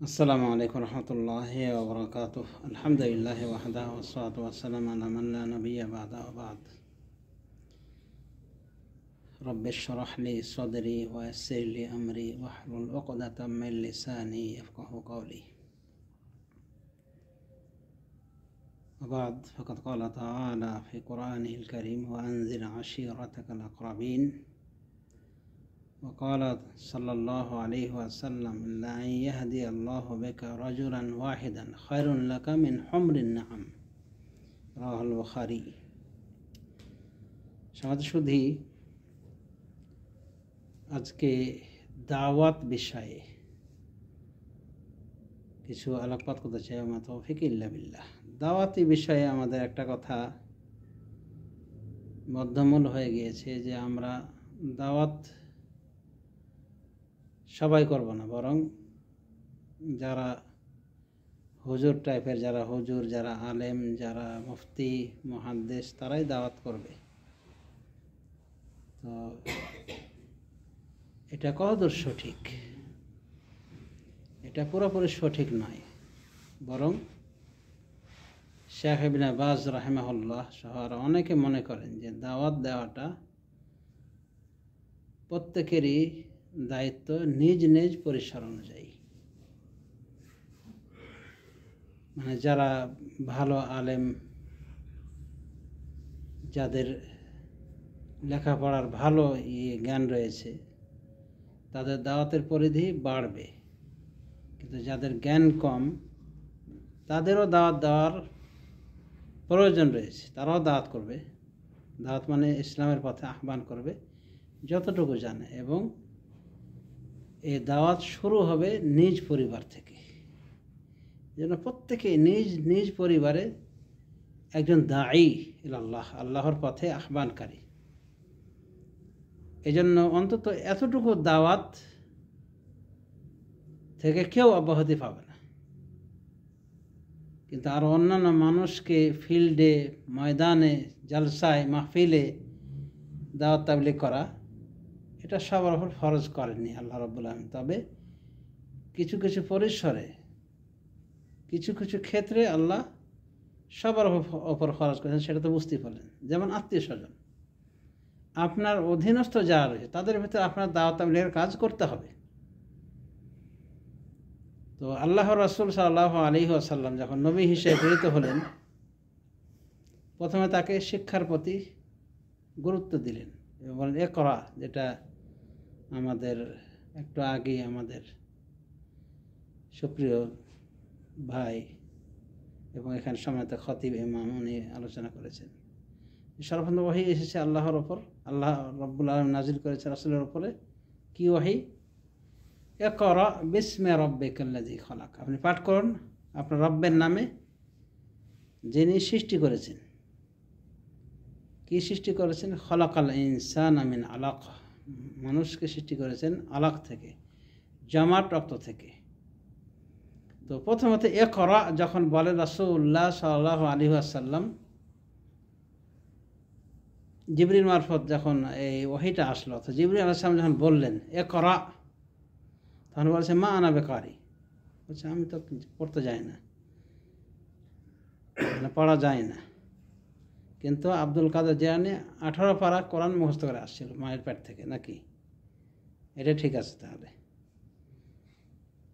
السلام عليكم ورحمة الله وبركاته. الحمد لله وحده والصلاة والسلام على من لا نبي بعده وبعد. رب اشرح لي صدري ويسر لي أمري واحلل عقدة من لساني يفقه قولي. وبعد، فقد قال تعالى في قرآنه الكريم: وأنذر عشيرتك الأقربين. وقال صلى الله عليه وسلم: لأن يهدي الله بك رجلا واحدا خير لك من حمر النعم। رواه البخاري। সমাজসুধী, আজকে দাওয়াত বিষয়ে কিছু আলোকপাত করতে চাই। ওমা তৌফিক ইল্লা বিল্লাহ। দাওয়াতি বিষয়ে আমাদের একটা কথা বদ্ধমূল হয়ে গিয়েছে যে আমরা দাওয়াত সবাই করব না, বরং যারা হুজুর টাইপের, যারা হুজুর, যারা আলেম, যারা মুফতি, মুহাদ্দিস, তারাই দাওয়াত করবে। তো এটা কতদূর সঠিক? এটা পুরোপুরি সঠিক নয়, বরং শেখ ইবনে বাজ রাহিমাহুল্লাহ সহ অনেকে মনে করেন যে দাওয়াত দেওয়াটা প্রত্যেকেরই দায়িত্ব, নিজ নিজ পরিসর অনুযায়ী। মানে যারা ভালো আলেম, যাদের লেখাপড়ার ভালো জ্ঞান রয়েছে, তাদের দাওয়াতের পরিধি বাড়বে। কিন্তু যাদের জ্ঞান কম, তাদেরও দাওয়াত দেওয়ার প্রয়োজন রয়েছে, তারাও দাওয়াত করবে। দাওয়াত মানে ইসলামের পথে আহ্বান করবে যতটুকু জানে, এবং এই দাওয়াত শুরু হবে নিজ পরিবার থেকে। যেন প্রত্যেকে নিজ নিজ পরিবারে একজন দাঈ ইলাল্লাহ, আল্লাহর পথে আহ্বানকারী। এজন্য অন্তত এতটুকু দাওয়াত থেকে কেউ অব্যাহতি পাবে না। কিন্তু আর অন্যান্য মানুষকে ফিল্ডে, ময়দানে, জালসায়, মাহফিলে দাওয়াত তাবলীগ করা, এটা সবার ওপর ফরজ করেননি আল্লাহ রাব্বুল আলামিন। তবে কিছু কিছু পরিসরে, কিছু কিছু ক্ষেত্রে আল্লাহ সবার ওপর ফরজ করেছেন, সেটা তো বুঝতেই পারলেন। যেমন আত্মীয় স্বজন, আপনার অধীনস্থ যারা রয়েছে তাদের ভিতরে আপনার দাওয়াত তাবলীগের কাজ করতে হবে। তো আল্লাহ রাসূল সাল্লাল্লাহু আলাইহি ওয়াসাল্লাম যখন নবী হিসেবে প্রেরিত হলেন, প্রথমে তাকে শিক্ষার প্রতি গুরুত্ব দিলেন এবং বলেন ইকরা, যেটা আমাদের একটু আগে আমাদের সুপ্রিয় ভাই এবং এখানে সময়ত খতিব ইমাম উনি আলোচনা করেছেন। সর্বপ্রথম ওহী এসেছে আল্লাহর ওপর, আল্লাহ রাব্বুল আলামিন নাজিল করেছে রাসূলের উপরে। কি ওহী? ইকরা বিসমি রাব্বিকাল্লাযী খলাক। আপনি পাঠ করুন আপনার রব্বের নামে, যিনি সৃষ্টি করেছেন। কি সৃষ্টি করেছেন? খলাকাল ইনসানা মিন আলাক। মানুষকে সৃষ্টি করেছেন আলাক থেকে, জমাট রক্ত থেকে। তো প্রথমত ইকরা যখন বলে রাসূলুল্লাহ সাল্লাল্লাহু আলাইহি ওয়াসাল্লাম, জিবরিল মারফত যখন এই ওহীটা আসলো, তো জিবরিল আলাইহিস সালাম যখন বললেন ইকরা, তখন বলেছে মা আনা বিকারি, বলছে আমি তো পড়তে যাই না, পড়া যায় না। কিন্তু আব্দুল কাদের জিলানী 18 পারা কোরআন মুখস্থ করে আসছিল মায়ের পেট থেকে, নাকি? এটা ঠিক আছে তাহলে।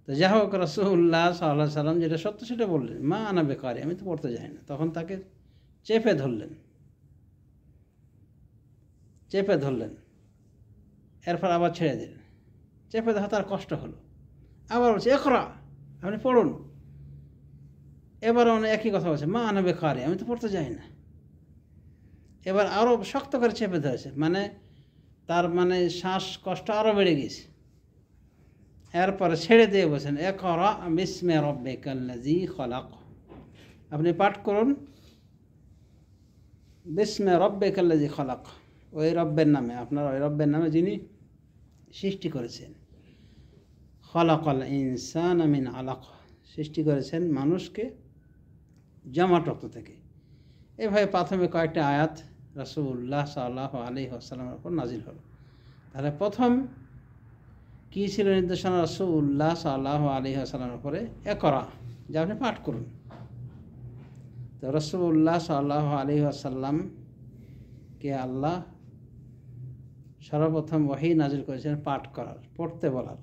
তো যাই হোক, রাসূলুল্লাহ সাল্লাল্লাহু আলাইহি সাল্লাম যেটা সত্য সেটা বললেন, মা আনা বেকারি, আমি তো পড়তে যাই না। তখন তাকে চেপে ধরলেন, এরপর আবার ছেড়ে দিলেন। চেপে ধরা তার কষ্ট হলো, আবার বলছে ইকরা, আপনি পড়ুন। এবার মানে একই কথা বলছে, মা আনা বেকারি, আমি তো পড়তে যাই না। এবার আরও শক্ত করে চেপে ধরেছে, মানে তার মানে শ্বাস কষ্ট আরও বেড়ে গেছে। এরপরে ছেড়ে দিয়ে বলছেন ইকরা বিসমি রাব্বিকাল্লাযী খলাক, আপনি পাঠ করুন বিসমি রাব্বিকাল্লাযী খলাক, ওই রব্বের নামে, আপনার ওই রব্বের নামে যিনি সৃষ্টি করেছেন। খলাকাল ইনসানা মিন আলাক, সৃষ্টি করেছেন মানুষকে জমাট রক্ত থেকে। এভাবে প্রাথমিক কয়েকটা আয়াত রাসূলুল্লাহ সাল্লাল্লাহু আলাইহি ওয়াসাল্লামের উপর নাজিল হলো। তাহলে প্রথম কী ছিল নির্দেশনা রাসূলুল্লাহ সাল্লাল্লাহু আলাইহি ওয়াসাল্লামের উপরে? ইকরা, যে আপনি পাঠ করুন। তো রাসূলুল্লাহ সাল্লাল্লাহু আলাইহি ওয়াসাল্লামকে আল্লাহ সর্বপ্রথম ওহী নাজিল করেছেন পাঠ করার, পড়তে বলার।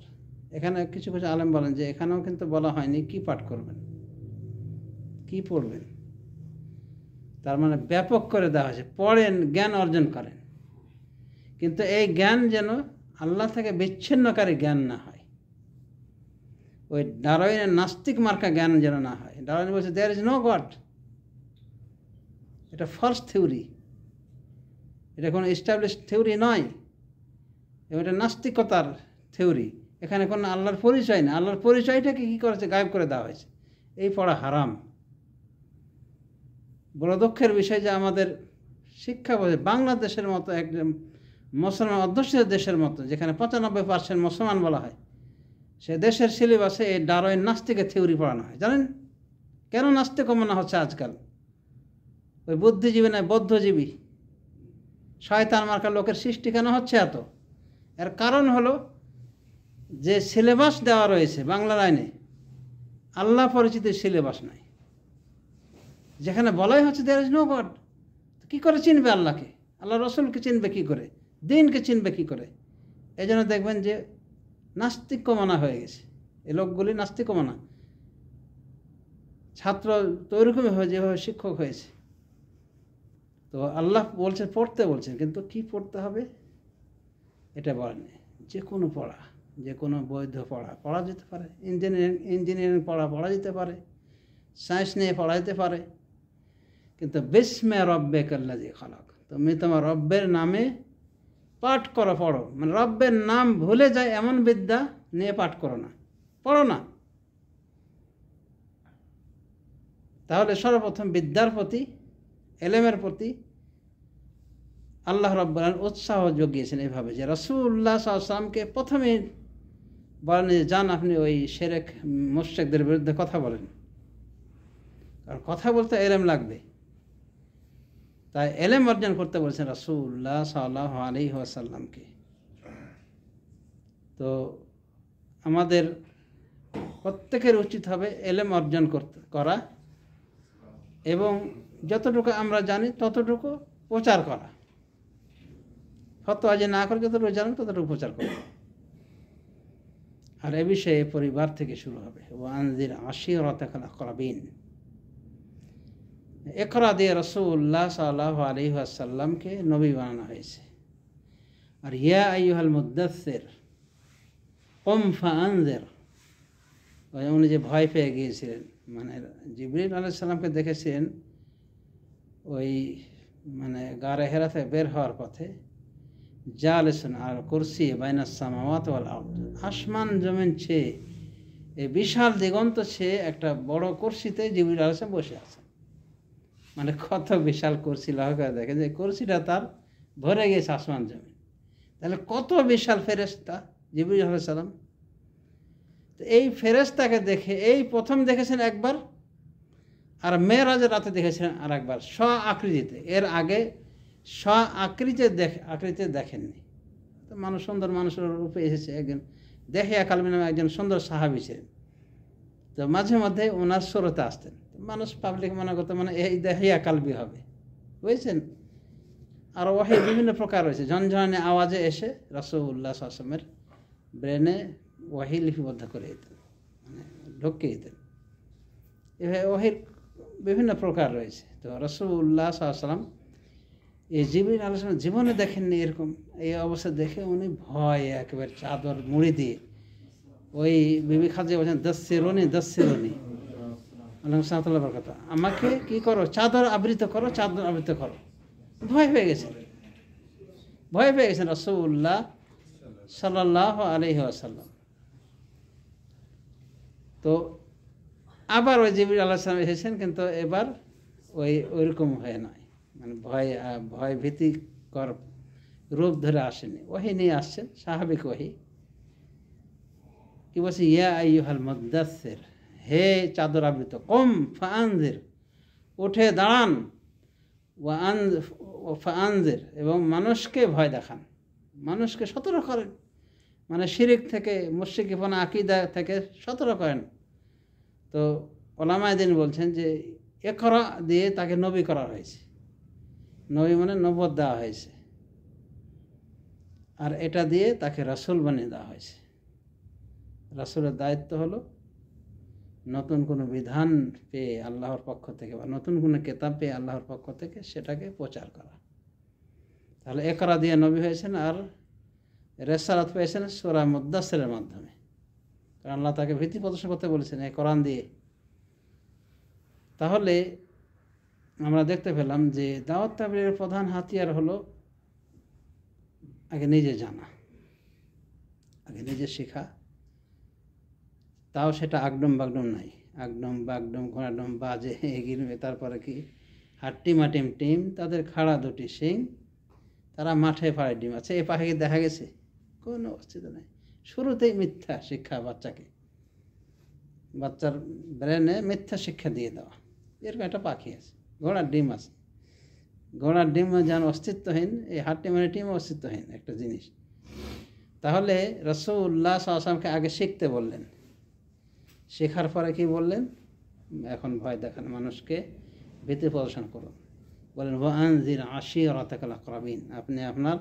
এখানে কিছু কিছু আলেম বলেন যে এখানেও কিন্তু বলা হয়নি কি পাঠ করবেন, কি পড়বেন। তার মানে ব্যাপক করে দেওয়া হয়েছে, পড়েন, জ্ঞান অর্জন করেন, কিন্তু এই জ্ঞান যেন আল্লাহ থেকে বিচ্ছিন্নকারী জ্ঞান না হয়, ওই ডারউইনের নাস্তিক মার্কা জ্ঞান যেন না হয়। ডারউইন বলছে দেয়ার ইজ নো গড, এটা ফলস থিওরি, এটা কোনো এস্টাবলিশ থিওরি নয়, এবং এটা নাস্তিকতার থিওরি। এখানে কোনো আল্লাহর পরিচয় না, আল্লাহর পরিচয়টাকে কী করেছে, গায়েব করে দেওয়া হয়েছে। এই পড়া হারাম। বড় দুঃখের বিষয় যে আমাদের শিক্ষা বোঝে বাংলাদেশের মতো একজন মুসলমান অধ্যুষিত দেশের মতো, যেখানে 95% মুসলমান বলা হয়, সে দেশের সিলেবাসে এই ডারউইন নাস্তিকের থিওরি পড়ানো হয়। জানেন কেন নাস্তিক মনে হচ্ছে আজকাল? ওই বুদ্ধিজীবী নয়, বৌদ্ধজীবী শয়তান মার্কা লোকের সৃষ্টি কেন হচ্ছে এত? এর কারণ হলো যে সিলেবাস দেওয়া রয়েছে বাংলার আইনে, আল্লাহ পরিচিতির সিলেবাস নাই, যেখানে বলাই হচ্ছে দেয়ার ইজ নো গড। কী করে চিনবে আল্লাহকে? আল্লাহ রসুলকে চিনবে কী করে? দিনকে চিনবে কী করে? এই জন্য দেখবেন যে নাস্তিক্যমনা হয়ে গেছে এই লোকগুলি, নাস্তিক্যমনা। ছাত্র তো ওইরকমই হয় যেভাবে শিক্ষক হয়েছে। তো আল্লাহ বলছেন পড়তে বলছেন, কিন্তু কি পড়তে হবে এটা বলেন। যে কোনো পড়া, যে কোনো বৈধ পড়া যেতে পারে। ইঞ্জিনিয়ারিং পড়া যেতে পারে, সায়েন্স নিয়ে পড়া যেতে পারে, কিন্তু বিস্মে রব্বিকাল্লাযী খালাক, তুমি তোমার রব্বের নামে পাঠ করো, পড়ো। মানে রব্বের নাম ভুলে যায় এমন বিদ্যা নিয়ে পাঠ করো না, পড়ো না। তাহলে সর্বপ্রথম বিদ্যার প্রতি, এলেমের প্রতি আল্লাহ রাব্বুল আলামিন উৎসাহ জুগিয়েছেন এইভাবে যে রাসূলুল্লাহ সাল্লাল্লাহু আলাইহি ওয়াসাল্লামকে প্রথমে বলেন যে যান আপনি ওই শিরক মুশরিকদের বিরুদ্ধে কথা বলেন, কারণ কথা বলতে এলেম লাগবে। তাই এলেম অর্জন করতে বলছেন রাসূলুল্লাহ সাল্লাল্লাহু আলাইহি ওয়াসাল্লামকে। তো আমাদের প্রত্যেকের উচিত হবে এলেম অর্জন করা এবং যতটুকু আমরা জানি ততটুকু প্রচার করা। ফতোয়া যে না করে যতটুকু জানেন ততটুকু প্রচার করা। আর এ বিষয়ে পরিবার থেকে শুরু হবে। ওয়ানজির আশিরাতাকাল আকরাবিন, ইকরা দিয়ে রাসূলুল্লাহ সাল্লাল্লাহু আলাইহি ওয়াসাল্লামকে নবী বানানো হয়েছে। আর ইয়া আইয়ুহাল মুদ্দাসসির কুম ফাআনজির, উনি যে ভয় পেয়ে গিয়েছিলেন, মানে জিবরিল আলাইহিস সালামকে দেখেছিলেন ওই মানে গারে হেরা থেকে বের হওয়ার পথে, জালিসুন আল কুরসি বাইনাস সামাওয়াতি ওয়াল আরদ, আসমান জমিন ছেয়ে এই বিশাল দিগন্ত ছেয়ে একটা বড় কুরসিতে জিবরিল আলাইহিস সালাম বসে আছেন। মানে কত বিশাল কুরসি, লক্ষ্য দেখেন যে কুরসিটা তার ভরে গেছে আসমান জমিন, তাহলে কত বিশাল ফেরেশতা জিবরিল আলাইহিস সালাম। তো এই ফেরেশতাকে দেখে এই প্রথম দেখেছেন একবার, আর মেরাজের রাতে দেখেছিলেন আর একবার স্ব আকৃতিতে। এর আগে স্ব আকৃতিতে দেখেননি। তো মানুষ, সুন্দর মানুষের রূপে এসেছে একজন দেহিয়া কালবি নামে একজন সুন্দর সাহাবী ছিলেন। তো মাঝে মধ্যে ওনার সুরতে আসতেন, মানুষ পাবলিক মনে করতো মানে এই দেহিয়া কালবি হবে, বুঝেছেন। আর ওয়াহি বিভিন্ন প্রকার রয়েছে, ঝনঝনানি আওয়াজে এসে রাসূলুল্লাহ সাল্লাল্লাহু আলাইহি ওয়াসাল্লামের ব্রেনে ওয়াহি লিপিবদ্ধ করে দিতেন, মানে ঢুকিয়ে দিতেন। এভাবে ওয়াহির বিভিন্ন প্রকার রয়েছে। তো রাসূলুল্লাহ সাল্লাল্লাহু আলাইহি ওয়াসাল্লাম এই জিবরিল আলাইহিস সালাম জীবনে দেখেননি এরকম। এই অবস্থা দেখে উনি ভয়ে একেবারে চাদর মুড়ি দিয়ে, ওই বিবি খাদিজা বলছেন দাসসিরুনি আল্লাহু সাল্লাল্লাহু আলাইহি ওয়াসাল্লাম, আমাকে কি করো, চাদর আবৃত করো, চাদর আবৃত করো। ভয় পেয়ে গেছেন রাসূলুল্লাহ সাল্লাল্লাহু আলাইহি ওয়াসাল্লাম। তো আবার ওই জিবরিল আলাইহিস সালাম এসেছেন, কিন্তু এবার ওইরকম হয়ে নয়, মানে ভয় ভীতিকর রূপ ধরে আসেনি, ওয়াহি নিয়ে আসছেন, স্বাভাবিক ওয়াহি। কি বলছে, ইয়া আইয়ুহাল মুদ্দাসসির, হে চাদর আবৃত, কুম ফাআনজির, উঠে দাঁড়ান, ফাআনজির, এবং মানুষকে ভয় দেখান, মানুষকে সতর্ক করেন। মানে শিরিক থেকে, মুশরিকিপনা আকীদা থেকে সতর্ক করেন। তো ওলামায়ে দ্বীন বলছেন যে ইকরা দিয়ে তাকে নবী করা হয়েছে, নবী মানে নবুয়ত দেওয়া হয়েছে, আর এটা দিয়ে তাকে রাসূল বানিয়ে দেওয়া হয়েছে। রাসূলের দায়িত্ব হলো নতুন কোনো বিধান পেয়ে আল্লাহর পক্ষ থেকে বা নতুন কোনো কিতাব পেয়ে আল্লাহর পক্ষ থেকে সেটাকে প্রচার করা। তাহলে ইকরা দিয়ে নবী হয়েছেন, আর রিসালাত পেয়েছেন সূরা মুদ্দাসসিরের মাধ্যমে, কারণ আল্লাহ তাকে ভীতি প্রদর্শন করতে বলেছেন এই কোরআন দিয়ে। তাহলে আমরা দেখতে পেলাম যে দাওয়াত তাবলীগের প্রধান হাতিয়ার হলো আগে নিজে জানা, আগে নিজে শেখা, তাও সেটা আগডম বাগডম নাই, আগডম বাগডম ঘোড়াডম বাজে এগিয়ে, তারপরে কি হাট্টি মাটিম টিম, তাদের খাড়া দুটি শিং, তারা মাঠে পাড়ে ডিম। আচ্ছা, এ পাখি দেখা গেছে? কোনো অস্তিত্ব নেই। শুরুতেই মিথ্যা শিক্ষা, বাচ্চার ব্রেনে মিথ্যা শিক্ষা দিয়ে দেওয়া। এরকম একটা পাখি আছে, ঘোড়ার ডিম আছে, ঘোড়ার ডিম যেন অস্তিত্বহীন, এই হাট্টি মানে ডিম অস্তিত্বহীন একটা জিনিস। তাহলে রাসূলুল্লাহ সাল্লাল্লাহু আলাইহি ওয়াসাল্লামকে আগে শিখতে বললেন, শেখার পরে কি বললেন? এখন ভয় দেখান মানুষকে, ভীতি প্রদর্শন করুন। বলেন ওয়ানজির আশীরাতাকাল আকরাবিন, আপনি আপনার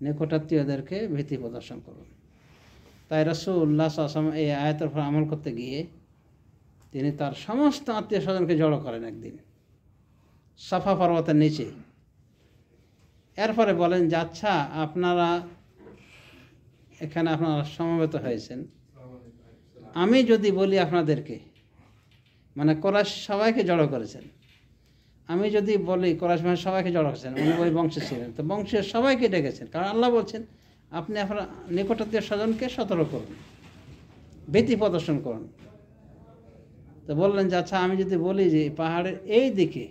নিকটাত্মীয়দেরকে ভীতি প্রদর্শন করুন। তাই রাসূলুল্লাহ সাল্লাল্লাহু আলাইহি ওয়াসাল্লাম এই আয়াতের উপর আমল করতে গিয়ে তিনি তার সমস্ত আত্মীয় স্বজনকে জড়ো করেন একদিন সাফা পর্বতের নিচে। এরপরে বলেন যে আচ্ছা, আপনারা এখানে আপনারা সমবেত হয়েছেন, আমি যদি বলি আপনাদেরকে, মানে কোরাইশ সবাইকে জড়ো করেছেন, আমি যদি বলি কোরাইশ মানে সবাইকে জড়ো করেছেন, উনি ওই বংশে ছিলেন, তো বংশের সবাইকে ডেকেছেন, কারণ আল্লাহ বলছেন আপনি আপনার নিকটাত্মীয় স্বজনকে সতর্ক করুন, ভীতি প্রদর্শন করুন। তো বললেন যে আচ্ছা, আমি যদি বলি যে পাহাড়ের এই দিকে,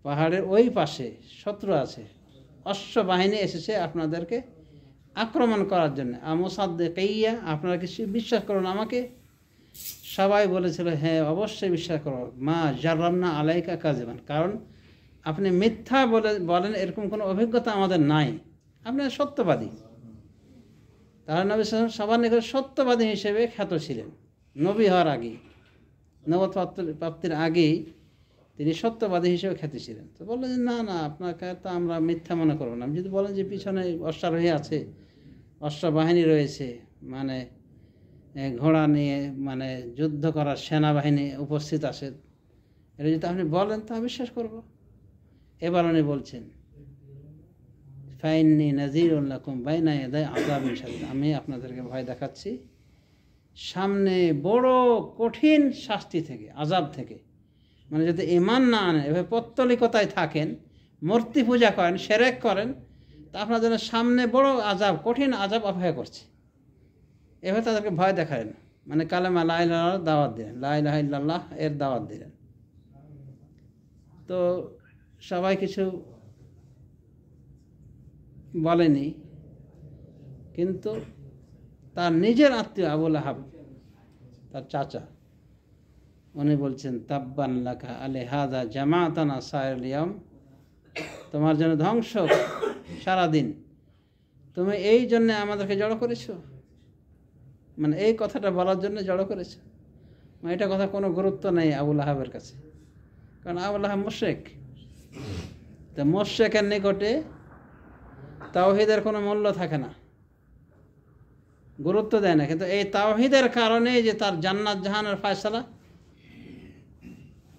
পাহাড়ের ওই পাশে শত্রু আছে, অশ্ব বাহিনী এসেছে আপনাদেরকে আক্রমণ করার জন্য, আমুসাদ্দিকিয়া, আপনারা কি বিশ্বাস করুন আমাকে? সবাই বলেছিল হ্যাঁ অবশ্যই বিশ্বাস করো, মা জাররামনা আলাইকা কাযিবান, কারণ আপনি মিথ্যা বলেন এরকম কোনো অভিজ্ঞতা আমাদের নাই, আপনি সত্যবাদী। তাহলে নবী সাল্লাল্লাহু আলাইহি ওয়াসাল্লাম সবার নিকট সত্যবাদী হিসেবে খ্যাত ছিলেন। নবী হওয়ার আগেই, নবুয়ত প্রাপ্তির আগেই তিনি সত্যবাদী হিসেবে খ্যাতি ছিলেন। তো বললেন যে না না, আপনাকে তো আমরা মিথ্যা মনে করবো না। যদি বলেন যে পিছনে অশ্বারোহী আছে, অশ্ব বাহিনী রয়েছে, মানে ঘোড়া নিয়ে মানে যুদ্ধ করার সেনাবাহিনী উপস্থিত আছে, এটা যদি আপনি বলেন তা বিশ্বাস করব। এবার উনি বলছেন ফাইন্নী নাযীরুন লাকুম বাইনা ইয়াদাই আযাবিন শাদীদ, আমি আপনাদেরকে ভয় দেখাচ্ছি সামনে বড় কঠিন শাস্তি থেকে, আযাব থেকে। মানে যদি ঈমান না আনেন, এভাবে পত্তলিকতায় থাকেন, মূর্তি পূজা করেন, শিরক করেন, তা আপনার জন্য সামনে বড় আযাব, কঠিন আযাব অপেক্ষা করছে। এভাবে তাদেরকে ভয় দেখালেন, মানে কালেমা লা ইলাহা ইল্লাল্লাহ দাওয়াত দিলেন, লা ইলাহা ইল্লাল্লাহ এর দাওয়াত দিলেন। তো সবাই কিছু বলেনি, কিন্তু তার নিজের আত্মীয় আবু লাহাব, তার চাচা, উনি বলছেন তাব্বান লাকা আলিহাযা জামাআতানা সাইরুল ইয়াউম, তোমার জন্য ধ্বংস সারাদিন, তুমি এই জন্য আমাদেরকে জড়ো করেছো, মানে এই কথাটা বলার জন্য জড়ো করেছো। মানে এটা কথা কোনো গুরুত্ব নেই আবু লাহাবের কাছে, কারণ আবু লাহাব মুশরিক। তো মুশরিকের নিকটে তাওহীদের কোনো মূল্য থাকে না, গুরুত্ব দেয় না। কিন্তু এই তাওহীদের কারণে যে তার জান্নাত জাহান্নামের ফয়সালা,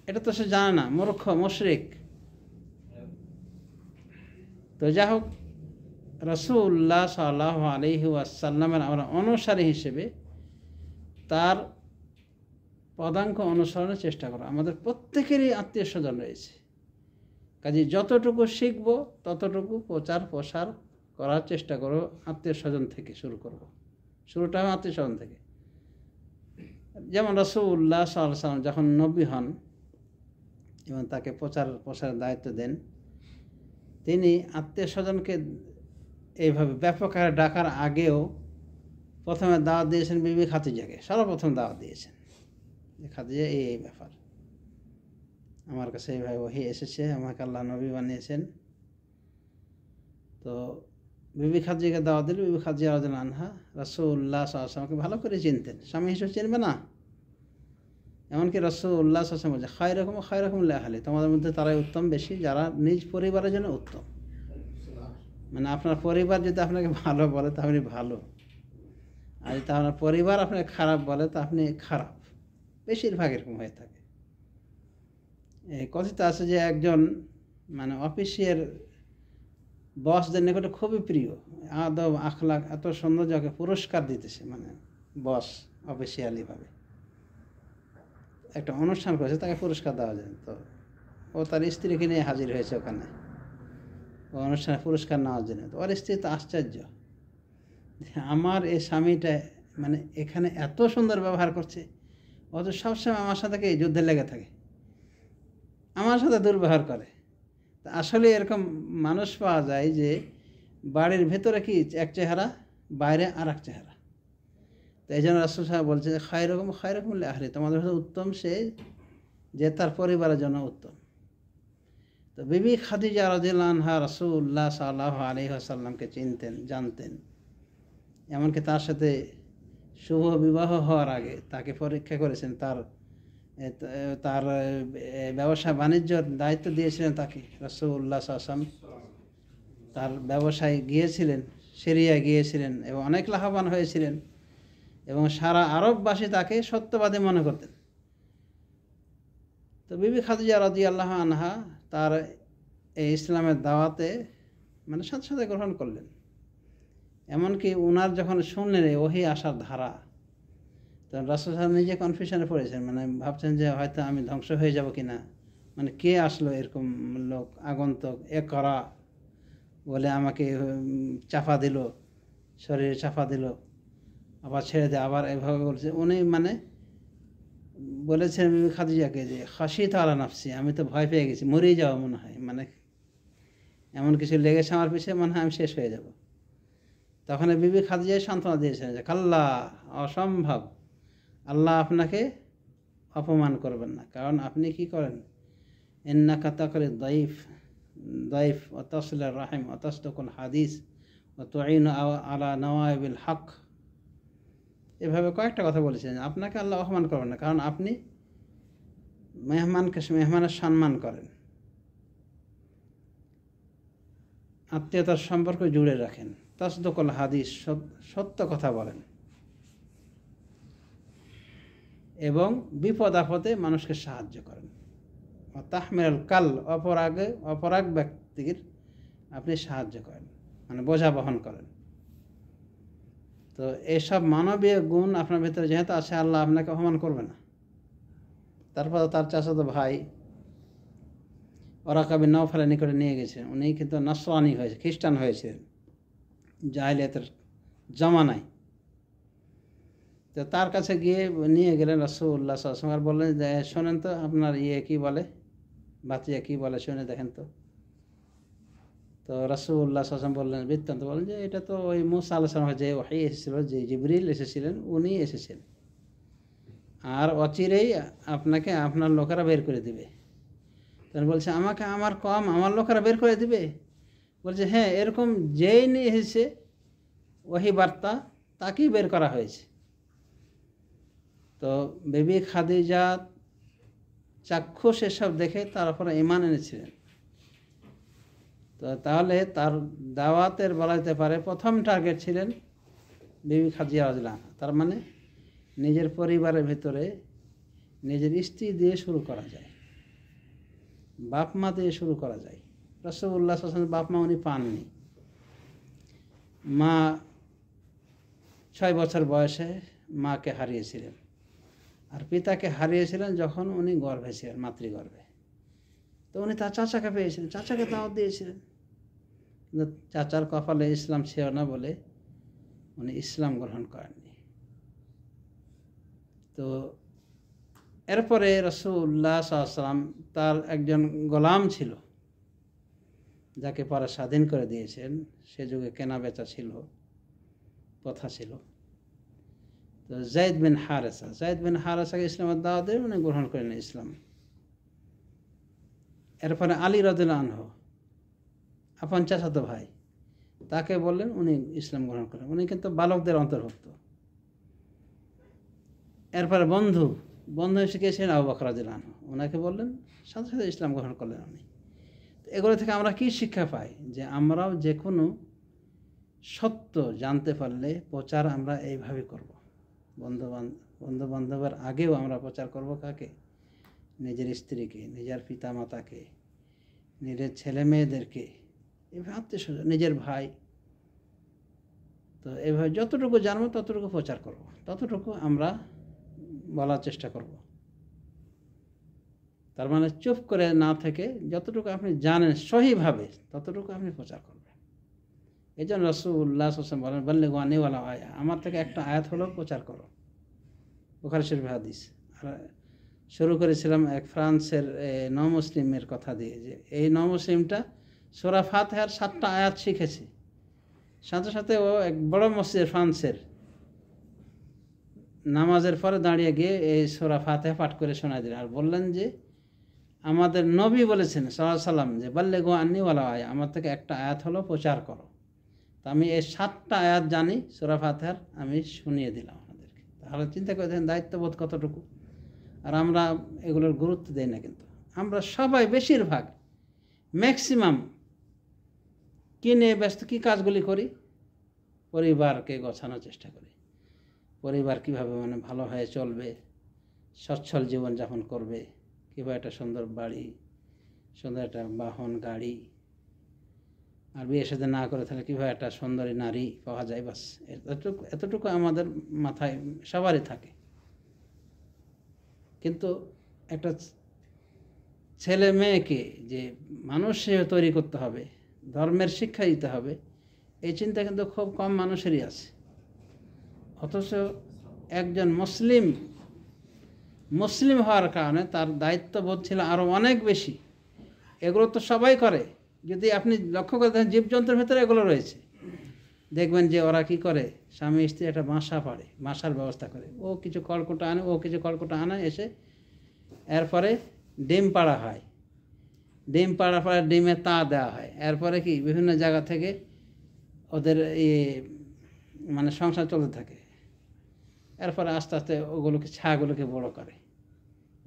এটা তো সে জানে না, মূর্খ মুশরিক। তো যাই হোক, রাসূলুল্লাহ সাল্লাল্লাহু আলাইহি ওয়াসাল্লামের আমরা অনুসারী হিসেবে তার পদাঙ্ক অনুসরণের চেষ্টা করো। আমাদের প্রত্যেকেরই আত্মীয় স্বজন রয়েছে, কাজে যতটুকু শিখব ততটুকু প্রচার প্রসার করার চেষ্টা করো। আত্মীয় স্বজন থেকে শুরু করব, শুরুটা হবে আত্মীয় স্বজন থেকে। যেমন রাসূলুল্লাহ সাল্লাল্লাহু আলাইহি ওয়াসাল্লাম যখন নবী হন এবং তাকে প্রসারের দায়িত্ব দেন, তিনি আত্মীয় স্বজনকে এইভাবে ব্যাপক আকারে ডাকার আগেও প্রথমে দাওয়াত দিয়েছেন বিবি খাদিজাকে, সর্বপ্রথম দাওয়াত দিয়েছেন যে খাদিজা এই ব্যাপার, আমার কাছে এইভাবে ওহী এসেছে, আমাকে আল্লাহ নবী বানিয়েছেন। তো বিবি খাদিজাকে দাওয়াত দিল। বিবি খাদিজা রাদিয়াল্লাহু আনহা রাসূলুল্লাহ সাল্লাল্লাহু আলাইহি ওয়াসাল্লামকে ভালো করে চিনতেন, স্বামী হিসেবে চিনবে না? এমনকি রাসূলুল্লাহ সাল্লাল্লাহু আলাইহি ওয়াসাল্লাম বলছে, খায়রুকুম খায়রুকুম লিআহলি, তোমাদের মধ্যে তারাই উত্তম বেশি যারা নিজ পরিবারের জন্য উত্তম। মানে আপনার পরিবার যদি আপনাকে ভালো বলে তা আপনি ভালো, আর যদি আপনার পরিবার আপনাকে খারাপ বলে তা আপনি খারাপ। বেশিরভাগ এরকম হয়ে থাকে। এই কথিত আছে যে একজন মানে অফিসের বসদের নিকটে খুবই প্রিয়, আদব আখলাক এত সুন্দর, যাকে পুরস্কার দিতেছে, মানে বস অফিসিয়ালিভাবে একটা অনুষ্ঠান করেছে, তাকে পুরস্কার দেওয়া যায়। তো ও তার স্ত্রীকে নিয়ে হাজির হয়েছে ওখানে ও অনুষ্ঠানে পুরস্কার নেওয়ার জন্য। তো ওর স্ত্রী তো আশ্চর্য, আমার এই স্বামীটা মানে এখানে এত সুন্দর ব্যবহার করছে, ও তো সবসময় আমার সাথে এই যুদ্ধে লেগে থাকে, আমার সাথে দুর্ব্যবহার করে। তা আসলে এরকম মানুষ পাওয়া যায় যে বাড়ির ভেতরে কি এক চেহারা, বাইরে আর এক চেহারা। তো এই জন্য রাসূল সাহেব বলছে যে খায়রুকুম লিআহলি, তোমাদের মধ্যে উত্তম সে যে তার পরিবারের জন্য উত্তম। তো বিবি খাদিজা রাদিয়াল্লাহু আনহা রাসূলুল্লাহ সাল্লাল্লাহু আলাইহি ওয়াসাল্লামকে চিনতেন, জানতেন। এমনকি তার সাথে শুভ বিবাহ হওয়ার আগে তাকে পরীক্ষা করেছেন, তার তার ব্যবসা বাণিজ্যর দায়িত্ব দিয়েছিলেন তাকে রাসূলুল্লাহ সাল্লাল্লাহু আলাইহি ওয়াসাল্লাম। তার ব্যবসায় গিয়েছিলেন, সিরিয়া গিয়েছিলেন এবং অনেক লাভবান হয়েছিলেন, এবং সারা আরববাসী তাকে সত্যবাদী মনে করতেন। তো বিবি খাদিজা রাদিয়াল্লাহু আনহা তার এই ইসলামের দাওয়াতে মানে সাথে সাথে গ্রহণ করলেন। এমনকি ওনার যখন শুনলেন এই ওহী আসার ধারা, তো রাসূল সাহেব নিজে কনফিউশনে পড়েছেন, মানে ভাবছেন যে হয়তো আমি ধ্বংস হয়ে যাব কিনা, মানে কে আসলো এরকম লোক আগন্তুক, এ করা বলে আমাকে চাপা দিল, শরীরে চাপা দিল, আবার ছেড়ে দেয়, আবার এভাবে বলছে। উনি মানে বলেছেন বিবি খাদিজাকে যে খাশিতু আলা নাফসি, আমি তো ভয় পেয়ে গেছি, মরেই যাওয়া মনে হয়, মানে এমন কিছু লেগেছে আমার পিছিয়ে, মনে হয় আমি শেষ হয়ে যাব। তখন বিবি খাদিজা সান্ত্বনা দিয়েছেন যে কাল্লা, অসম্ভব, আল্লাহ আপনাকে অপমান করবেন না, কারণ আপনি কি করেন, ইন্নাকা তাকরি দাইফ ওয়া তাসিলুর রাহিম ওয়া তাসদুকুল হাদিস ওয়া তুঈনু আলা নওয়াইবিল হক। এভাবে কয়েকটা কথা বলেছেন, আপনাকে আল্লাহ অপমান করবেন না, কারণ আপনি মেহমানের সম্মান করেন, আত্মীয়তার সম্পর্ক জুড়ে রাখেন, তাসদুকুল হাদিস, সত্য কথা বলেন, এবং বিপদ আপদে মানুষকে সাহায্য করেন। তাহমিলুল কাল, অপরাগ ব্যক্তির আপনি সাহায্য করেন, মানে বোঝা বহন করেন। তো এইসব মানবীয় গুণ আপনার ভিতরে যেহেতু আছে, আল্লাহ আপনাকে অপমান করবে না। তারপর তার চাচাতো ভাই ওরাকা বিন নওফালের নিকটে নিয়ে গেছেন। উনি কিন্তু নাসরানি হয়েছে, খ্রিস্টান হয়েছিলেন জাহিলিয়াতের জামানায়। তো তার কাছে গিয়ে নিয়ে গেলেন রাসূলুল্লাহ সাল্লাল্লাহু আলাইহি ওয়াসাল্লাম, আর বললেন যে শোনেন তো আপনার কী বলে, বাতিজা কী বলে, শুনে দেখেন তো। তো রাসূলুল্লাহ সাল্লাল্লাহু আলাইহি ওয়াসাল্লাম বললেন, বৃত্তান্ত বললেন যে এটা তো ওই মূসা আলাইহিস সালামের যে ওহী এসেছিল, যে জিবরিল এসেছিলেন, উনি এসেছেন, আর অচিরেই আপনাকে আপনার লোকেরা বের করে দিবে। তখন বলছে আমাকে আমার লোকেরা বের করে দিবে? বলছে হ্যাঁ, এরকম যেই নিয়ে এসেছে ওহী বার্তা তাকেই বের করা হয়েছে। তো বিবি খাদিজা চাক্ষুষ এসব দেখে তার উপরে ঈমান এনেছিলেন। তো তাহলে তার দাওয়াতের বলা যেতে পারে প্রথম টার্গেট ছিলেন বিবি খাদিজা রাদিয়াল্লাহু আনহা। তার মানে নিজের পরিবারের ভিতরে নিজের স্ত্রী দিয়ে শুরু করা যায়, বাপ মা দিয়ে শুরু করা যায়। রাসূলুল্লাহ সাল্লাল্লাহু আলাইহি ওয়াসাল্লাম বাপ মা উনি পাননি। মা 6 বছর বয়সে মাকে হারিয়েছিলেন, আর পিতাকে হারিয়েছিলেন যখন উনি গর্ভে ছিলেন, মাতৃগর্ভে। তো উনি তার চাচাকে পেয়েছিলেন, চাচাকে দাওয়াত দিয়েছিলেন, কিন্তু চাচার কপালে ইসলাম ছিল না বলে উনি ইসলাম গ্রহণ করেননি। তো এরপরে রাসূলুল্লাহ সাল্লাল্লাহু আলাইহি ওয়াসাল্লাম তার একজন গোলাম ছিল, যাকে পরে স্বাধীন করে দিয়েছেন। সে যুগে কেনা বেচা ছিল, প্রথা ছিল। তো যায়েদ বিন হারেসাকে ইসলামের দাওয়াত দিয়ে উনি গ্রহণ করেন ইসলাম। এরপরে আলী রাদিয়াল্লাহু আনহু, আপন চাচাতো ভাই, তাকে বললেন, উনি ইসলাম গ্রহণ করলেন। উনি কিন্তু বালকদের অন্তর্ভুক্ত। এরপরে বন্ধু শিখিয়েছিলেন আবু বকর রাদিয়াল্লাহু আনহু, ওনাকে বললেন, সাথে সাথে ইসলাম গ্রহণ করলেন উনি। এগুলো থেকে আমরা কি শিক্ষা পাই? যে আমরাও যে কোনো সত্য জানতে পারলে প্রচার আমরা এইভাবে করব। বন্ধু বান্ধবের আগেও আমরা প্রচার করব কাকে? নিজের স্ত্রীকে, নিজের পিতা মাতাকে, নিজের ছেলে মেয়েদেরকে, এভাবে আত্মীয়স্বজন, নিজের ভাই। তো এভাবে যতটুকু জানবো ততটুকু প্রচার করব, ততটুকু আমরা বলার চেষ্টা করব। তার মানে চুপ করে না থেকে যতটুকু আপনি জানেন সহিভাবে ততটুকু আপনি প্রচার করবেন। এই জন্য রাসূলুল্লাহ সাল্লাল্লাহু আলাইহি ওয়াসাল্লাম বলেন, বাল্লিগু আন্নী ওয়ালাউ আয়া, আমার থেকে একটা আয়াত হলেও প্রচার করো। বুখারী শরীফ হাদিস। আর শুরু করেছিলাম এক ফ্রান্সের নও মুসলিমের কথা দিয়ে, যে এই নও মুসলিমটা সূরা ফাতিহার 7টা আয়াত শিখেছে। সাথে সাথে ও এক বড় মসজিদ ফ্রান্সের, নামাজের পরে দাঁড়িয়ে গিয়ে এই সূরা ফাতিহা পাঠ করে শোনায় দিলেন। আর বললেন যে আমাদের নবী বলেছেন সাল্লাল্লাহু আলাইহি ওয়াসাল্লাম যে বাল্লিগু আন্নী ওয়ালাউ আয়া, আমার থেকে একটা আয়াত হলো প্রচার করো। তো আমি এই 7টা আয়াত জানি সূরা ফাতিহার, আমি শুনিয়ে দিলাম আপনাদেরকে। তাহলে চিন্তা করে দেখেন দায়িত্ববোধ কতটুকু। আর আমরা এগুলোর গুরুত্ব দেই না। কিন্তু আমরা সবাই বেশিরভাগ ম্যাক্সিমাম কী নিয়ে ব্যস্ত, কী কাজগুলি করি? পরিবারকে গোছানোর চেষ্টা করি। পরিবার কীভাবে মানে ভালো হয়ে চলবে, সচ্ছল জীবনযাপন করবে, কীভাবে একটা সুন্দর বাড়ি, সুন্দর একটা বাহন গাড়ি, আর বিয়ে সাথে না করে তাহলে কীভাবে একটা সুন্দরী নারী পাওয়া যায়, বাস এতটুকু আমাদের মাথায় সবারই থাকে। কিন্তু একটা ছেলে মেয়েকে যে মানুষ তৈরি করতে হবে, ধর্মের শিক্ষা দিতে হবে, এই চিন্তা কিন্তু খুব কম মানুষেরই আছে। অথচ একজন মুসলিম হওয়ার কারণে তার দায়িত্ববোধ ছিল আরও অনেক বেশি। এগুলো তো সবাই করে। যদি আপনি লক্ষ্য করে দেখেন জীবজন্তুর ভেতরে এগুলো রয়েছে। দেখবেন যে ওরা কি করে, স্বামী স্ত্রী একটা বাসা পাড়ে, বাসার ব্যবস্থা করে, ও কিছু কলকোটা আনে, ও কিছু কলকোটা আনে, এসে এরপরে ডিম পাড়া হয়, ডিম পাড়ার পরে ডিমে তা দেওয়া হয়। এরপরে কি বিভিন্ন জায়গা থেকে ওদের মানে সংসার চলতে থাকে। এরপরে আস্তে আস্তে ওগুলোকে ছাগুলোকে বড় করে।